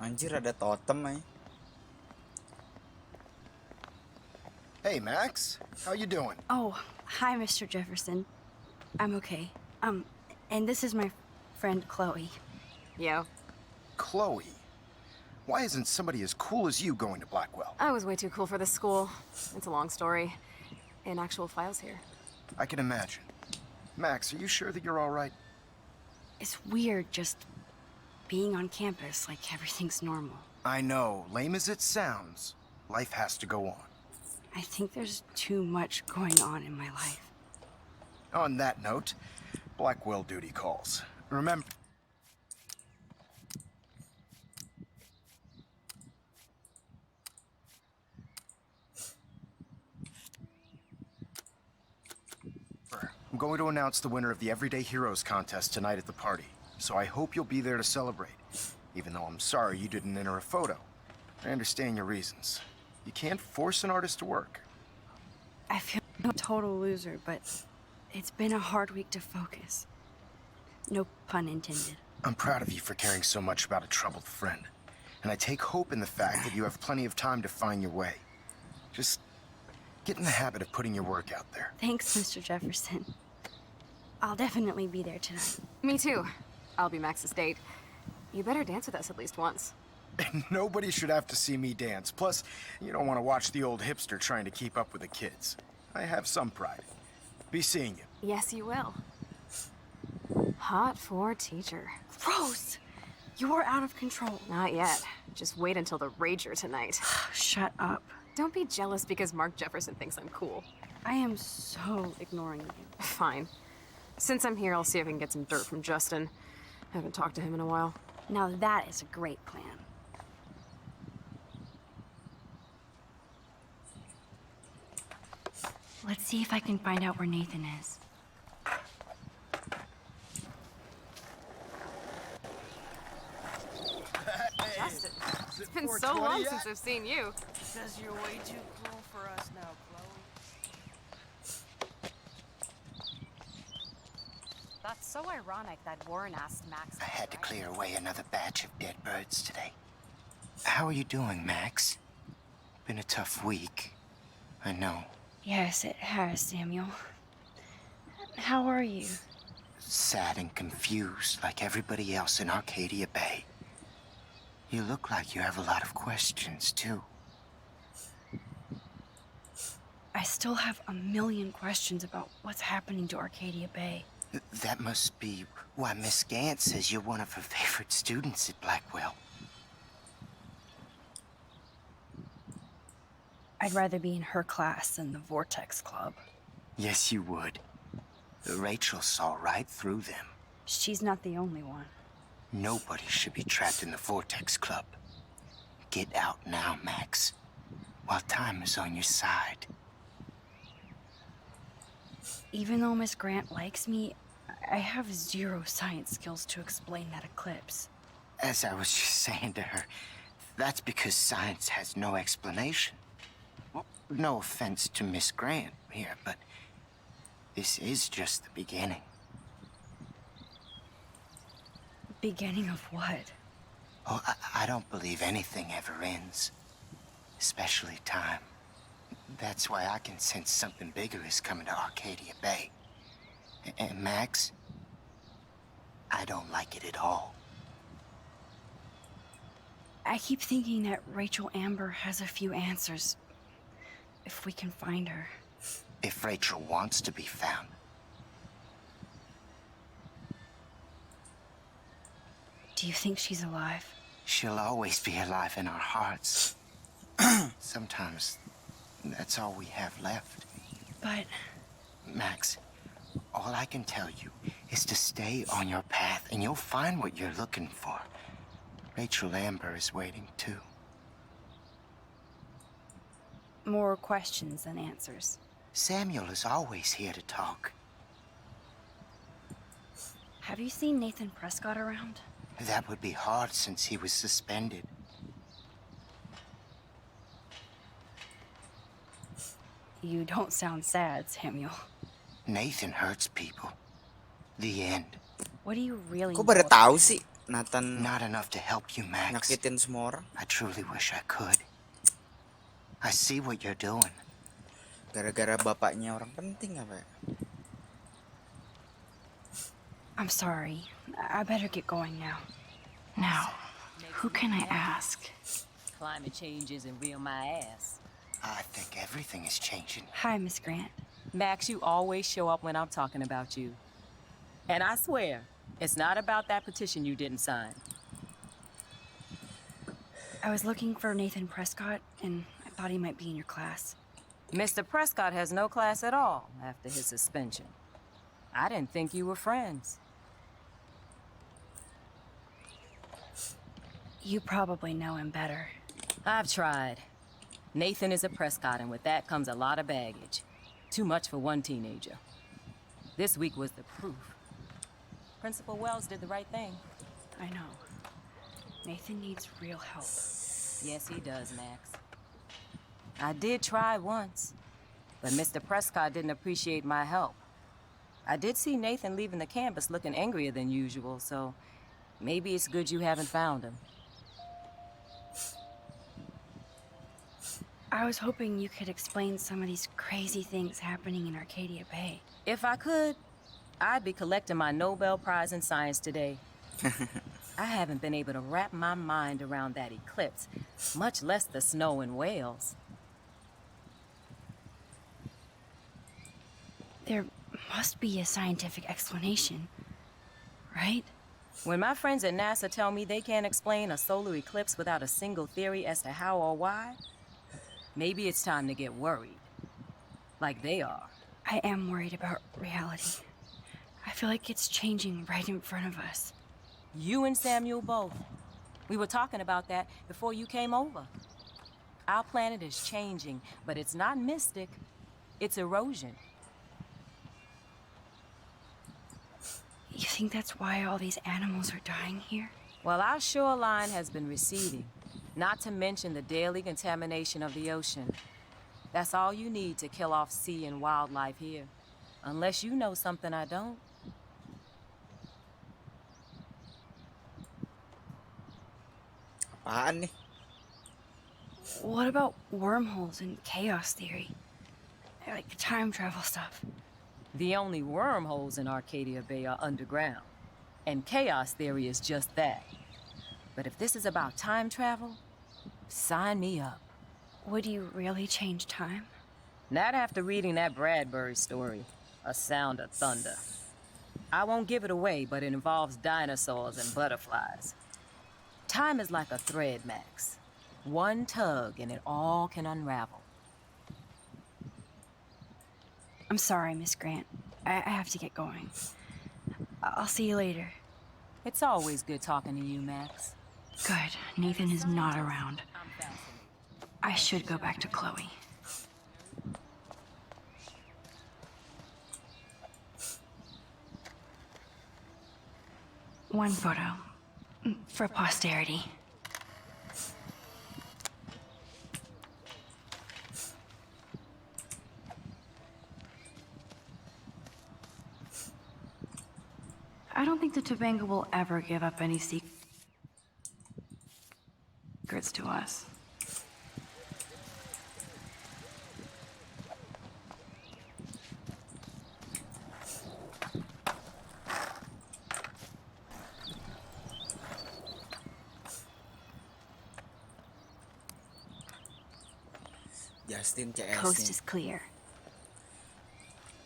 Anjir, ada totem. Hey, Max. How you doing? Oh, hi, Mr. Jefferson. I'm okay. And this is my friend Chloe. Yo. Chloe. Why isn't somebody as cool as you going to Blackwell? I was way too cool for this school. It's a long story. In actual files here. I can imagine. Max, are you sure that you're all right? It's weird just being on campus like everything's normal. I know. Lame as it sounds, life has to go on. I think there's too much going on in my life. On that note, Blackwell duty calls. Remember... I'm going to announce the winner of the Everyday Heroes contest tonight at the party, so I hope you'll be there to celebrate, even though I'm sorry you didn't enter a photo. I understand your reasons. You can't force an artist to work. I feel like a total loser, but it's been a hard week to focus. No pun intended. I'm proud of you for caring so much about a troubled friend, and I take hope in the fact that you have plenty of time to find your way. Just get in the habit of putting your work out there. Thanks, Mr. Jefferson. I'll definitely be there tonight. Me too. I'll be Max's date. You better dance with us at least once. Nobody should have to see me dance. Plus, you don't want to watch the old hipster trying to keep up with the kids. I have some pride. Be seeing you. Yes, you will. Hot for teacher. Gross! You are out of control. Not yet. Just wait until the rager tonight. Shut up. Don't be jealous because Mark Jefferson thinks I'm cool. I am so ignoring you. Fine. Since I'm here, I'll see if I can get some dirt from Justin. Haven't talked to him in a while. Now that is a great plan. Let's see if I can find out where Nathan is. Justin, it's been so long since I've seen you. Because you're way too cool for us now, Chloe. That's so ironic that Warren asked Max. I had to clear away another batch of dead birds today. How are you doing, Max? Been a tough week. I know. Yes, it has, Samuel. How are you? Sad and confused like everybody else in Arcadia Bay. You look like you have a lot of questions, too. I still have a million questions about what's happening to Arcadia Bay. That must be why Miss Gant says you're one of her favorite students at Blackwell. I'd rather be in her class than the Vortex Club. Yes, you would. Rachel saw right through them. She's not the only one. Nobody should be trapped in the Vortex Club. Get out now, Max, while time is on your side. Even though Miss Grant likes me, I have zero science skills to explain that eclipse. As I was just saying to her, that's because science has no explanation. no offense to Miss Grant here, but this is just the beginning. Beginning of what? Oh, I don't believe anything ever ends. Especially time. That's why I can sense something bigger is coming to Arcadia Bay. And Max, I don't like it at all. I keep thinking that Rachel Amber has a few answers. If we can find her. If Rachel wants to be found. Do you think she's alive? She'll always be alive in our hearts. Sometimes that's all we have left. But... Max, all I can tell you is to stay on your path and you'll find what you're looking for. Rachel Amber is waiting too. More questions than answers. Samuel is always here to talk. Have you seen Nathan Prescott around? That would be hard since he was suspended. You don't sound sad, Samuel. Nathan hurts people. The end. What do you really Kok baru tahu sih Nathan Not enough to help you, Max. nyakitin semua orang? I truly wish I could. I see what you're doing. Gara-gara bapaknya orang penting apa ya? I'm sorry. I better get going now. Now, who can I ask? Climate change isn't real my ass. I think everything is changing. Hi, Miss Grant. Max, you always show up when I'm talking about you. And I swear, it's not about that petition you didn't sign. I was looking for Nathan Prescott, and I thought he might be in your class. Mr. Prescott has no class at all after his suspension. I didn't think you were friends. You probably know him better. I've tried. Nathan is a Prescott, and with that comes a lot of baggage. Too much for one teenager. This week was the proof. Principal Wells did the right thing. I know. Nathan needs real help. Yes, he does, Max. I did try once, but Mr. Prescott didn't appreciate my help. I did see Nathan leaving the campus looking angrier than usual, so maybe it's good you haven't found him. I was hoping you could explain some of these crazy things happening in Arcadia Bay. If I could, I'd be collecting my Nobel Prize in Science today. I haven't been able to wrap my mind around that eclipse, much less the snow in Wales. There must be a scientific explanation, right? When my friends at NASA tell me they can't explain a solar eclipse without a single theory as to how or why, maybe it's time to get worried. Like they are. I am worried about reality. I feel like it's changing right in front of us. You and Samuel both. We were talking about that before you came over. Our planet is changing, but it's not mystic. It's erosion. You think that's why all these animals are dying here? Well, our shoreline has been receding, not to mention the daily contamination of the ocean. That's all you need to kill off sea and wildlife here. Unless you know something I don't. Apaan nih? What about wormholes and chaos theory? Like time travel stuff. The only wormholes in Arcadia Bay are underground. And chaos theory is just that. But if this is about time travel, sign me up. Would you really change time? Not after reading that Bradbury story, A Sound of Thunder. I won't give it away, but it involves dinosaurs and butterflies. Time is like a thread, Max. One tug and it all can unravel. I'm sorry, Miss Grant. I have to get going. I'll see you later. It's always good talking to you, Max. Good. Nathan is not around. I should go back to Chloe. One photo. For posterity. I don't think the Tobanga will ever give up any secrets to us. Justin CS Coast nih. is clear.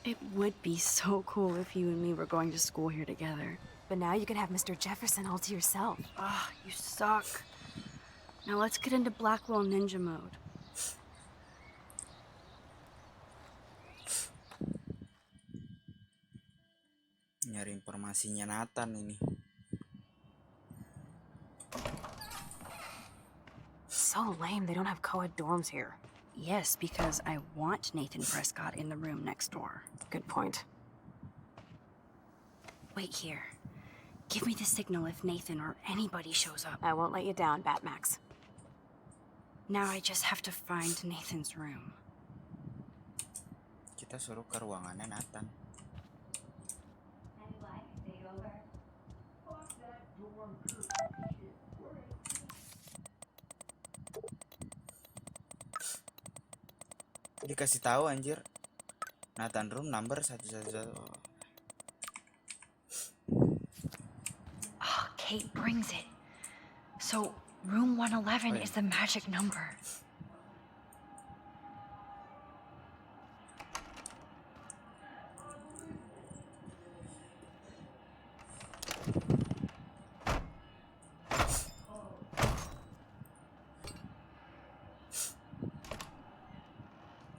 It would be so cool if you and me were going to school here together. But now you can have Mr. Jefferson all to yourself. Ah, you suck. Now let's get into Blackwell Ninja mode. Nyari informasinya Nathan ini. So lame they don't have co-ed dorms here. Yes, because I want Nathan Prescott in the room next door. Good point. Wait here. Give me the signal if Nathan or anybody shows up. I won't let you down, Batmax. Now I just have to find Nathan's room. Kita suruh ke ruangannya Nathan. Dikasih tahu anjir. Nathan room number 111. Ah, Kate brings it. So, room 111 is the magic number.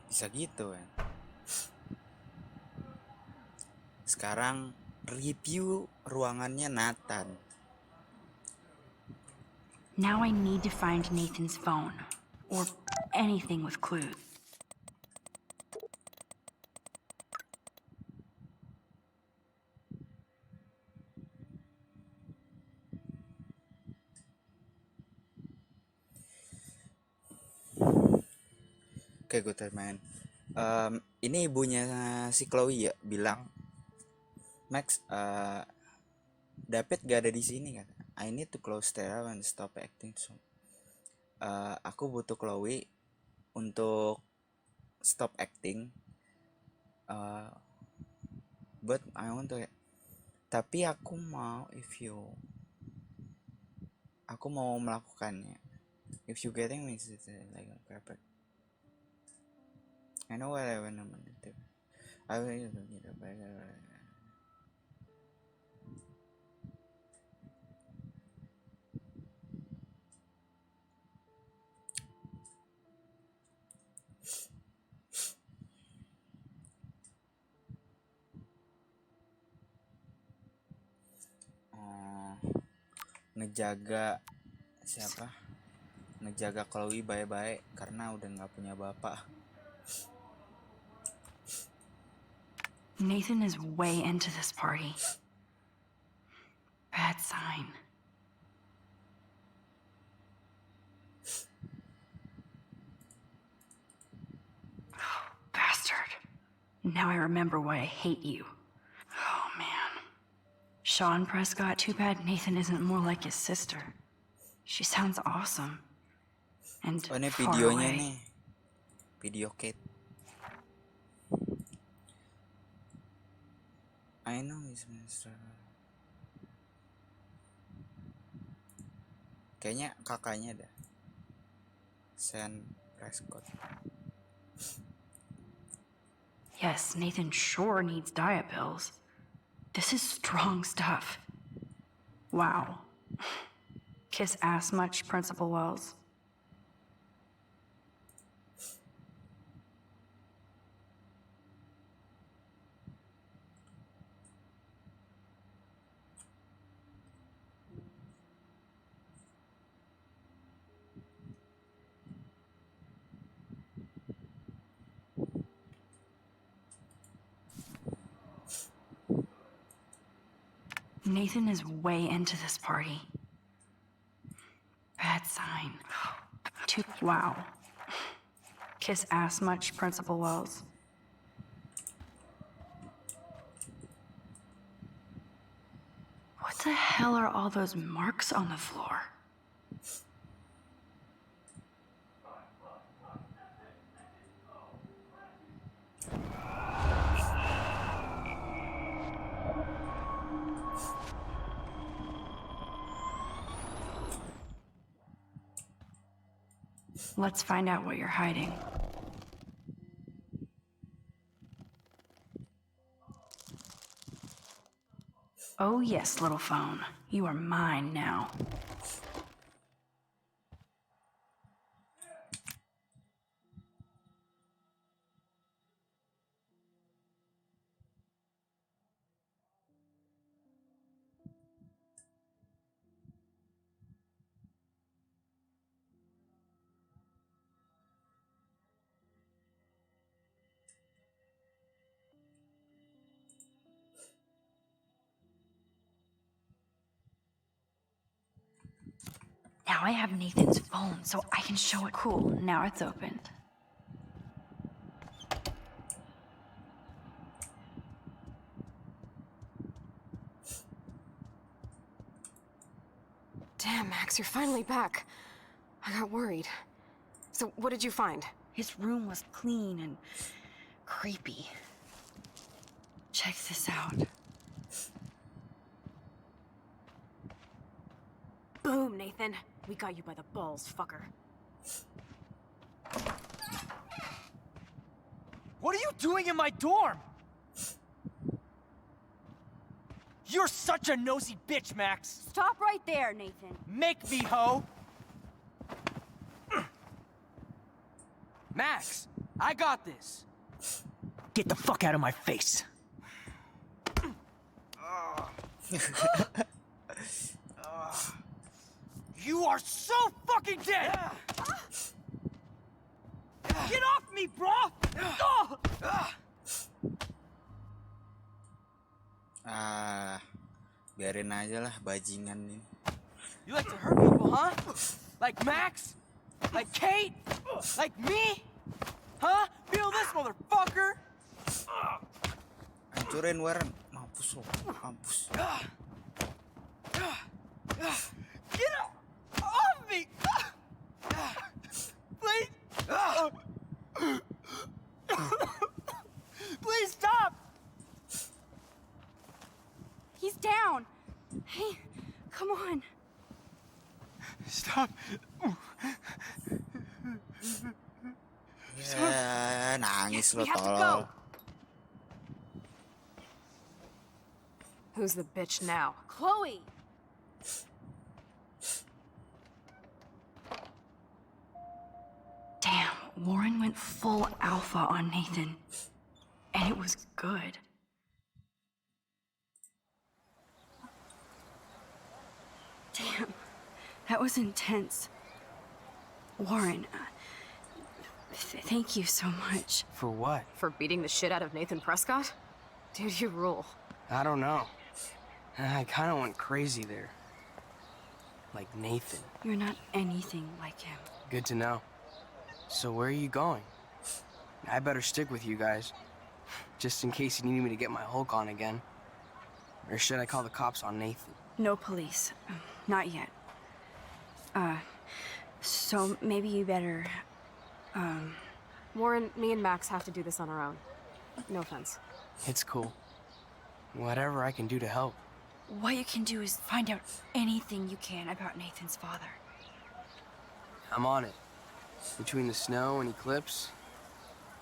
Bisa gitu kan. Sekarang review ruangannya Nathan. Now I need to find Nathan's phone. Or anything with clues. Oke, gue main. Ini ibunya si Chloe ya bilang, Max, David gak ada di sini kan? I need to close Terra and stop acting so. Aku butuh Chloe untuk stop acting. But I want to. Tapi aku mau aku mau melakukannya. If you getting me, it's like a perfect. I know what I want to do. I will need a better. Ngejaga siapa? Ngejaga Chloe baik-baik karena udah nggak punya bapak. Nathan is way into this party. Bad sign. Oh, bastard. Now I remember why I hate you. Oh, man. Sean Prescott, too bad Nathan isn't more like his sister. She sounds awesome. And Oh, ini far videonya away. nih. Video Kate. I know it's Mr. Kayaknya kakaknya dah. Sean Prescott. Yes, Nathan sure needs diet pills. This is strong stuff. Wow. Kiss ass much, Principal Wells? Nathan is way into this party. Bad sign. Wow. Kiss ass much, Principal Wells? hell are all those marks on the floor? Let's find out what you're hiding. Oh yes, little phone. You are mine now. Now I have Nathan's phone, so I can show it. Cool, now it's opened. Damn, Max, you're finally back. I got worried. So, what did you find? His room was clean and creepy. Check this out. Boom, Nathan. We got you by the balls, fucker. What are you doing in my dorm? You're such a nosy bitch, Max. Stop right there, Nathan. Make me, ho. Max, I got this. Get the fuck out of my face. You are so fucking dead! Get off me, bro! Biarin aja lah bajingan ini. You like to hurt people, huh? Like Max? Like Kate? Like me? Huh? Feel this, motherfucker? Hancurin Warren. Mampus lo, mampus. Get off me! Please! Please stop! He's down. Hey, come on. Stop. Ya, nangis lo We have to tolol. go. Who's the bitch now? Chloe. Damn, Warren went full alpha on Nathan. And it was good. Damn, that was intense. Warren, thank you so much. For what? For beating the shit out of Nathan Prescott? Dude, you rule. I don't know. I kind of went crazy there. Like Nathan. You're not anything like him. Good to know. So where are you going? I better stick with you guys. Just in case you need me to get my Hulk on again. Or should I call the cops on Nathan? No police. Not yet. So maybe you better, Warren, me and Max have to do this on our own. No offense. It's cool. Whatever I can do to help. What you can do is find out anything you can about Nathan's father. I'm on it. Between the snow and eclipse,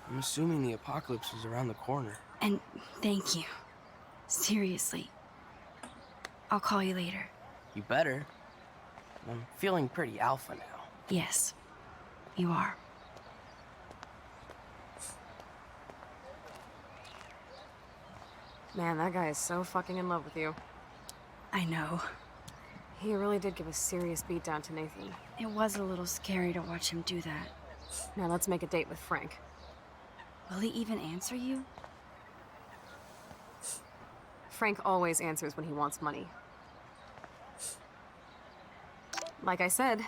I'm assuming the apocalypse is around the corner. And thank you. Seriously. I'll call you later. You better. I'm feeling pretty alpha now. Yes, you are. Man, that guy is so fucking in love with you. I know. He really did give a serious beatdown to Nathan. It was a little scary to watch him do that. Now let's make a date with Frank. Will he even answer you? Frank always answers when he wants money. Like I said,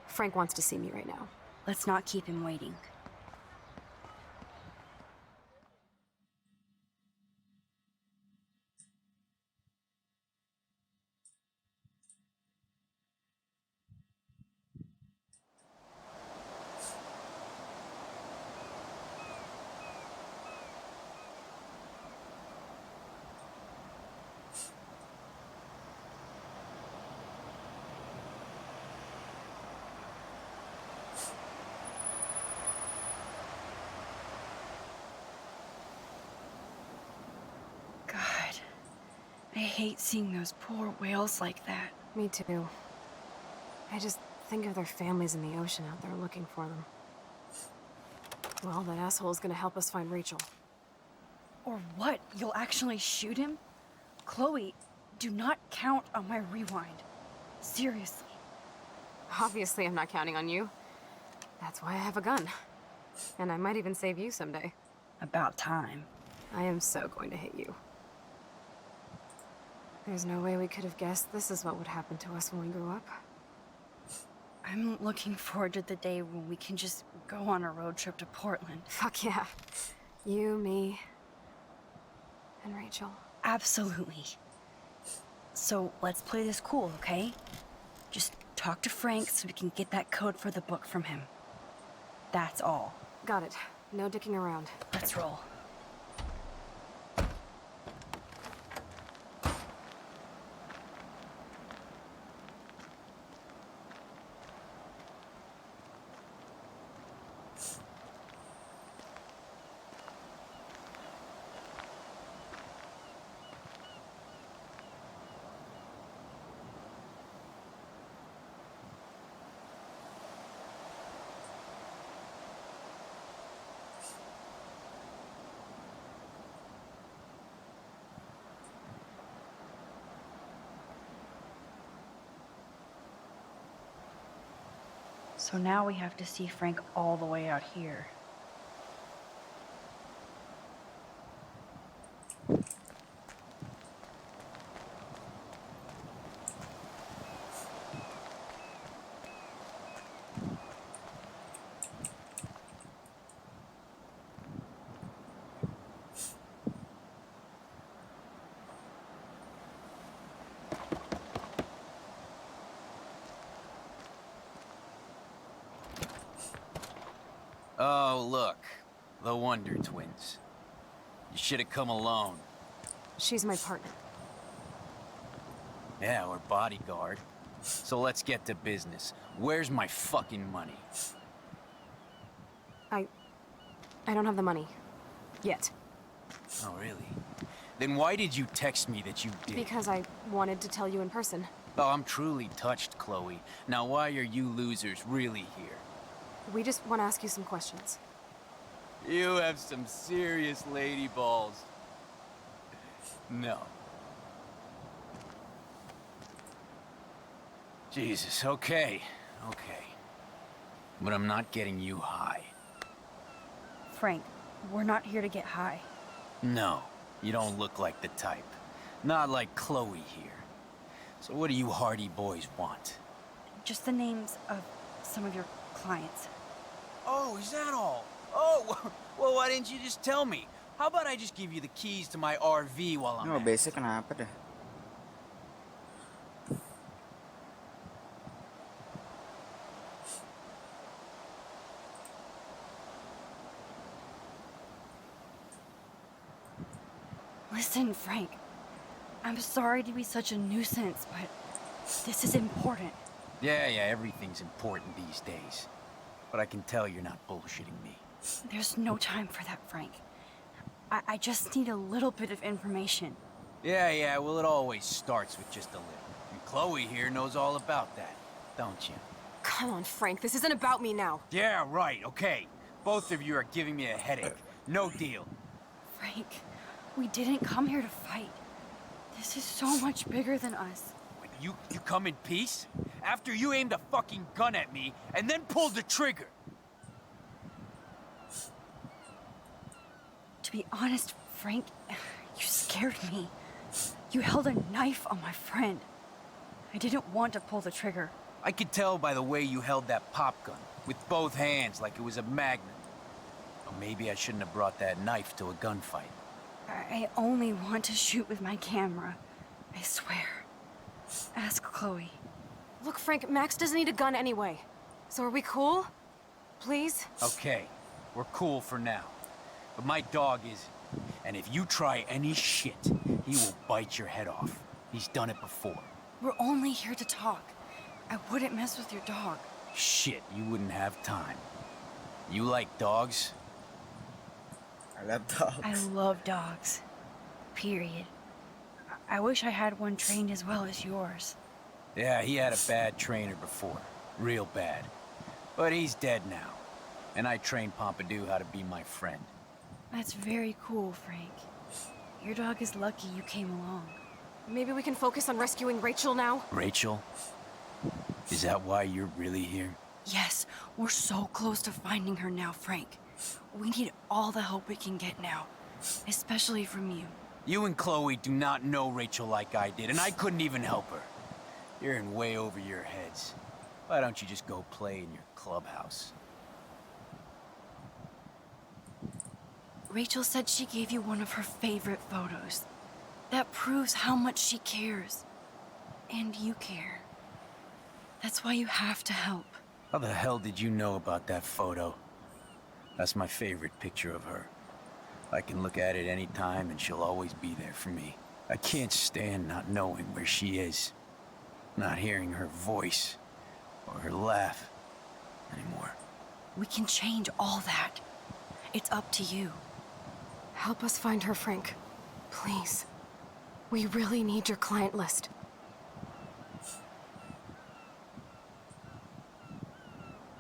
Frank wants to see me right now. Let's not keep him waiting. hate seeing those poor whales like that. Me too. I just think of their families in the ocean out there looking for them. Well, that asshole's gonna help us find Rachel. Or what? You'll actually shoot him? Chloe, do not count on my rewind. Seriously. Obviously, I'm not counting on you. That's why I have a gun. And I might even save you someday. About time. I am so going to hit you. There's no way we could have guessed this is what would happen to us when we grew up. I'm looking forward to the day when we can just go on a road trip to Portland. Fuck yeah. You, me, and Rachel. Absolutely. So let's play this cool, okay? Just talk to Frank so we can get that code for the book from him. That's all. Got it. No dicking around. Let's roll. So now we have to see Frank all the way out here. Oh, look. The Wonder Twins. You should have come alone. She's my partner. Yeah, or bodyguard. So let's get to business. Where's my fucking money? I don't have the money. Yet. Oh, really? Then why did you text me that you did? Because I wanted to tell you in person. Oh, I'm truly touched, Chloe. Now why are you losers really here? We just want to ask you some questions. You have some serious lady balls. No. Jesus, okay. Okay. But I'm not getting you high. Frank, we're not here to get high. No, you don't look like the type. Not like Chloe here. So what do you hardy boys want? Just the names of some of your clients. Oh, is that all? Oh, well, why didn't you just tell me? How about I just give you the keys to my RV while I'm Oh, basic kenapa dah? Listen, Frank. I'm sorry to be such a nuisance, but this is important. Yeah, everything's important these days. But I can tell you're not bullshitting me. There's no time for that, Frank. I just need a little bit of information. Yeah, well, it always starts with just a little. And Chloe here knows all about that, don't you? Come on, Frank. This isn't about me now. Yeah, right, okay. Both of you are giving me a headache. No deal. Frank, we didn't come here to fight. This is so much bigger than us. You come in peace? After you aimed a fucking gun at me and then pulled the trigger. To be honest, Frank, you scared me. You held a knife on my friend. I didn't want to pull the trigger. I could tell by the way you held that pop gun, with both hands like it was a magnet. Or maybe I shouldn't have brought that knife to a gunfight. I only want to shoot with my camera. I swear. Ask Chloe. Look, Frank, Max doesn't need a gun anyway. So are we cool? Please? Okay, we're cool for now. But my dog isn't. And if you try any shit, he will bite your head off. He's done it before. We're only here to talk. I wouldn't mess with your dog. Shit, you wouldn't have time. You like dogs? I love dogs. I love dogs. Period. I wish I had one trained as well as yours. Yeah, he had a bad trainer before. Real bad. But he's dead now. And I trained Pompidou how to be my friend. That's very cool, Frank. Your dog is lucky you came along. Maybe we can focus on rescuing Rachel now? Rachel? Is that why you're really here? Yes, we're so close to finding her now, Frank. We need all the help we can get now, especially from you. You and Chloe do not know Rachel like I did, and I couldn't even help her. You're in way over your heads. Why don't you just go play in your clubhouse? Rachel said she gave you one of her favorite photos. That proves how much she cares. And you care. That's why you have to help. How the hell did you know about that photo? That's my favorite picture of her. I can look at it any time and she'll always be there for me. I can't stand not knowing where she is. Not hearing her voice or her laugh anymore. We can change all that. It's up to you. Help us find her, Frank. Please. We really need your client list.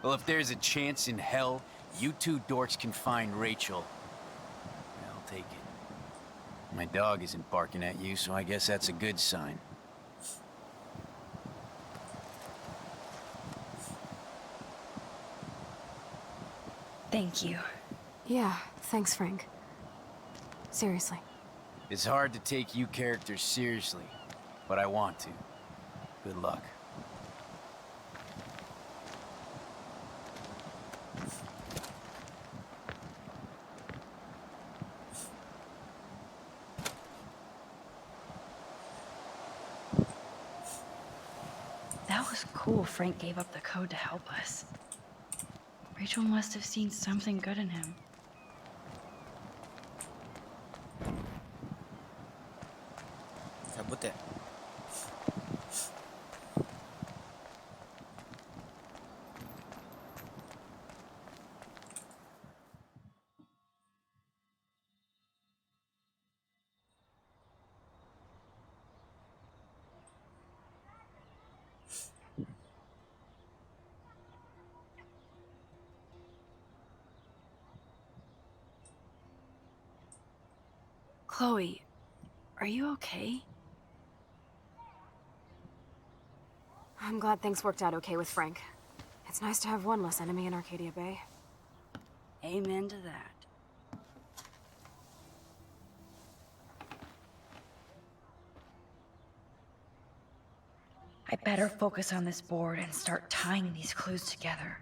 Well, if there's a chance in hell, you two dorks can find Rachel. I'll take it. My dog isn't barking at you, so I guess that's a good sign. Thank you. Yeah, thanks, Frank. Seriously. It's hard to take you characters seriously, but I want to. Good luck. That was cool Frank gave up the code to help us. Rachel must have seen something good in him. Cabut ya. Chloe, are you okay? I'm glad things worked out okay with Frank. It's nice to have one less enemy in Arcadia Bay. Amen to that. I better focus on this board and start tying these clues together.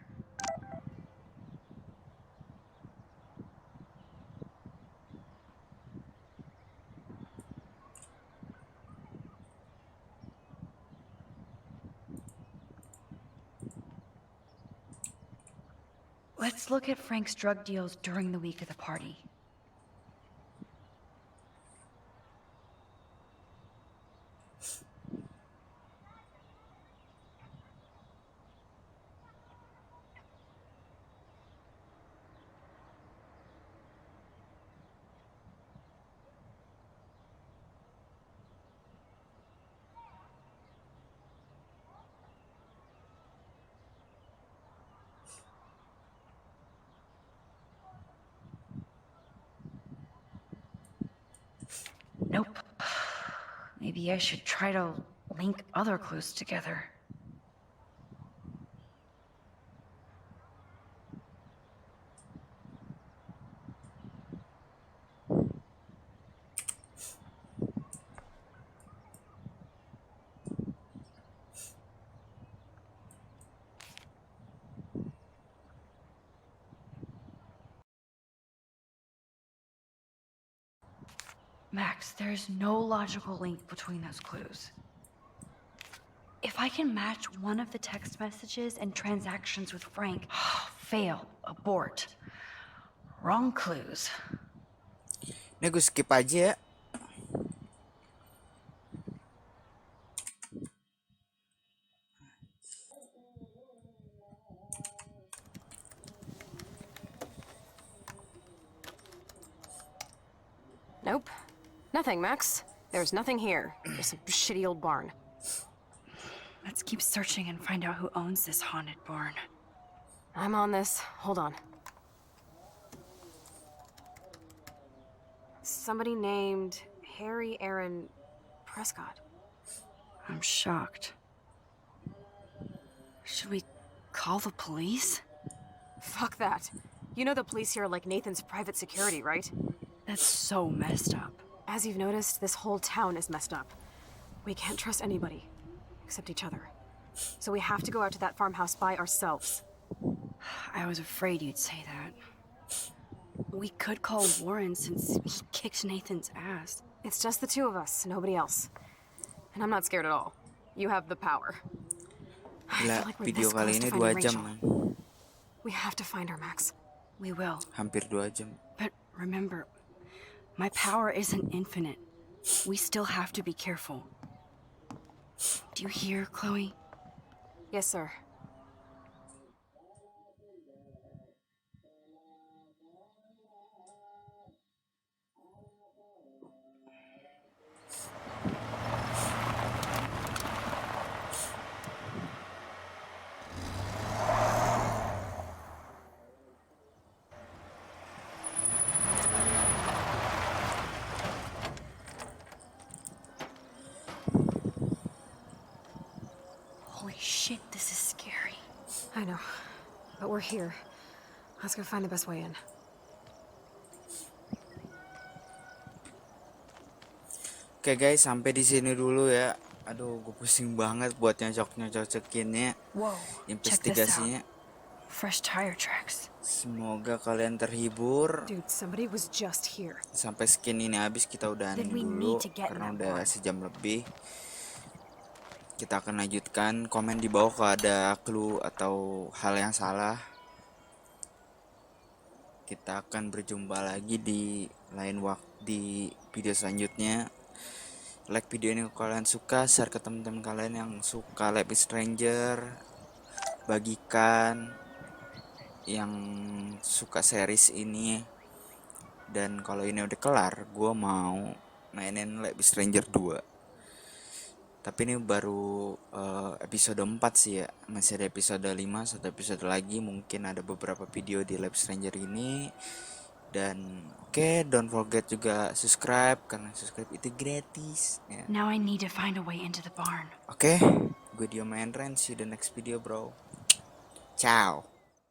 Let's look at Frank's drug deals during the week of the party. Nope. Maybe I should try to link other clues together. Max, there's no logical link between those clues. If I can match one of the text messages and transactions with Frank, fail, abort. Wrong clues. Ini gue skip aja ya. Nope. Nothing, Max. There's nothing here. Just a shitty old barn. Let's keep searching and find out who owns this haunted barn. I'm on this. Hold on. Somebody named Harry Aaron Prescott. I'm shocked. Should we call the police? Fuck that. You know the police here are like Nathan's private security, right? That's so messed up. As you've noticed, this whole town is messed up. We can't trust anybody, except each other. So we have to go out to that farmhouse by ourselves. I was afraid you'd say that. We could call Warren since he kicked Nathan's ass. It's just the two of us, nobody else. And I'm not scared at all. You have the power. I Gila, feel like we're video this kali close to ini 2 finding jam, Rachel. man. We have to find her, Max. We will. Hampir 2 jam. But remember, my power isn't infinite. We still have to be careful. Do you hear, Chloe? Yes, sir. Holy shit, this is scary. I know. But we're here. Let's go find the best way in. Oke guys, sampai di sini dulu ya. Aduh, gue pusing banget buat nyocok-nyocokinnya. Whoa, investigasinya. Fresh tire tracks. Semoga kalian terhibur. Dude, somebody was just here. Sampai skin ini habis kita udahin Then we dulu need to get in karena that udah barn. sejam lebih. Kita akan lanjutkan. Komen di bawah kalau ada clue atau hal yang salah. Kita akan berjumpa lagi di lain waktu di video selanjutnya. Like video ini kalau kalian suka, share ke teman-teman kalian yang suka Life is Stranger, bagikan yang suka series ini. Dan kalau ini udah kelar, gue mau mainin Life is Stranger 2. Tapi ini baru episode 4 sih ya. Masih ada episode 5, satu episode lagi. Mungkin ada beberapa video di Life is Stranger ini. Dan oke, don't forget juga subscribe, karena subscribe itu gratis ya. Now I need to find a way into the barn. Oke, gue DHIOMAHENDRA, see you the next video bro. Ciao.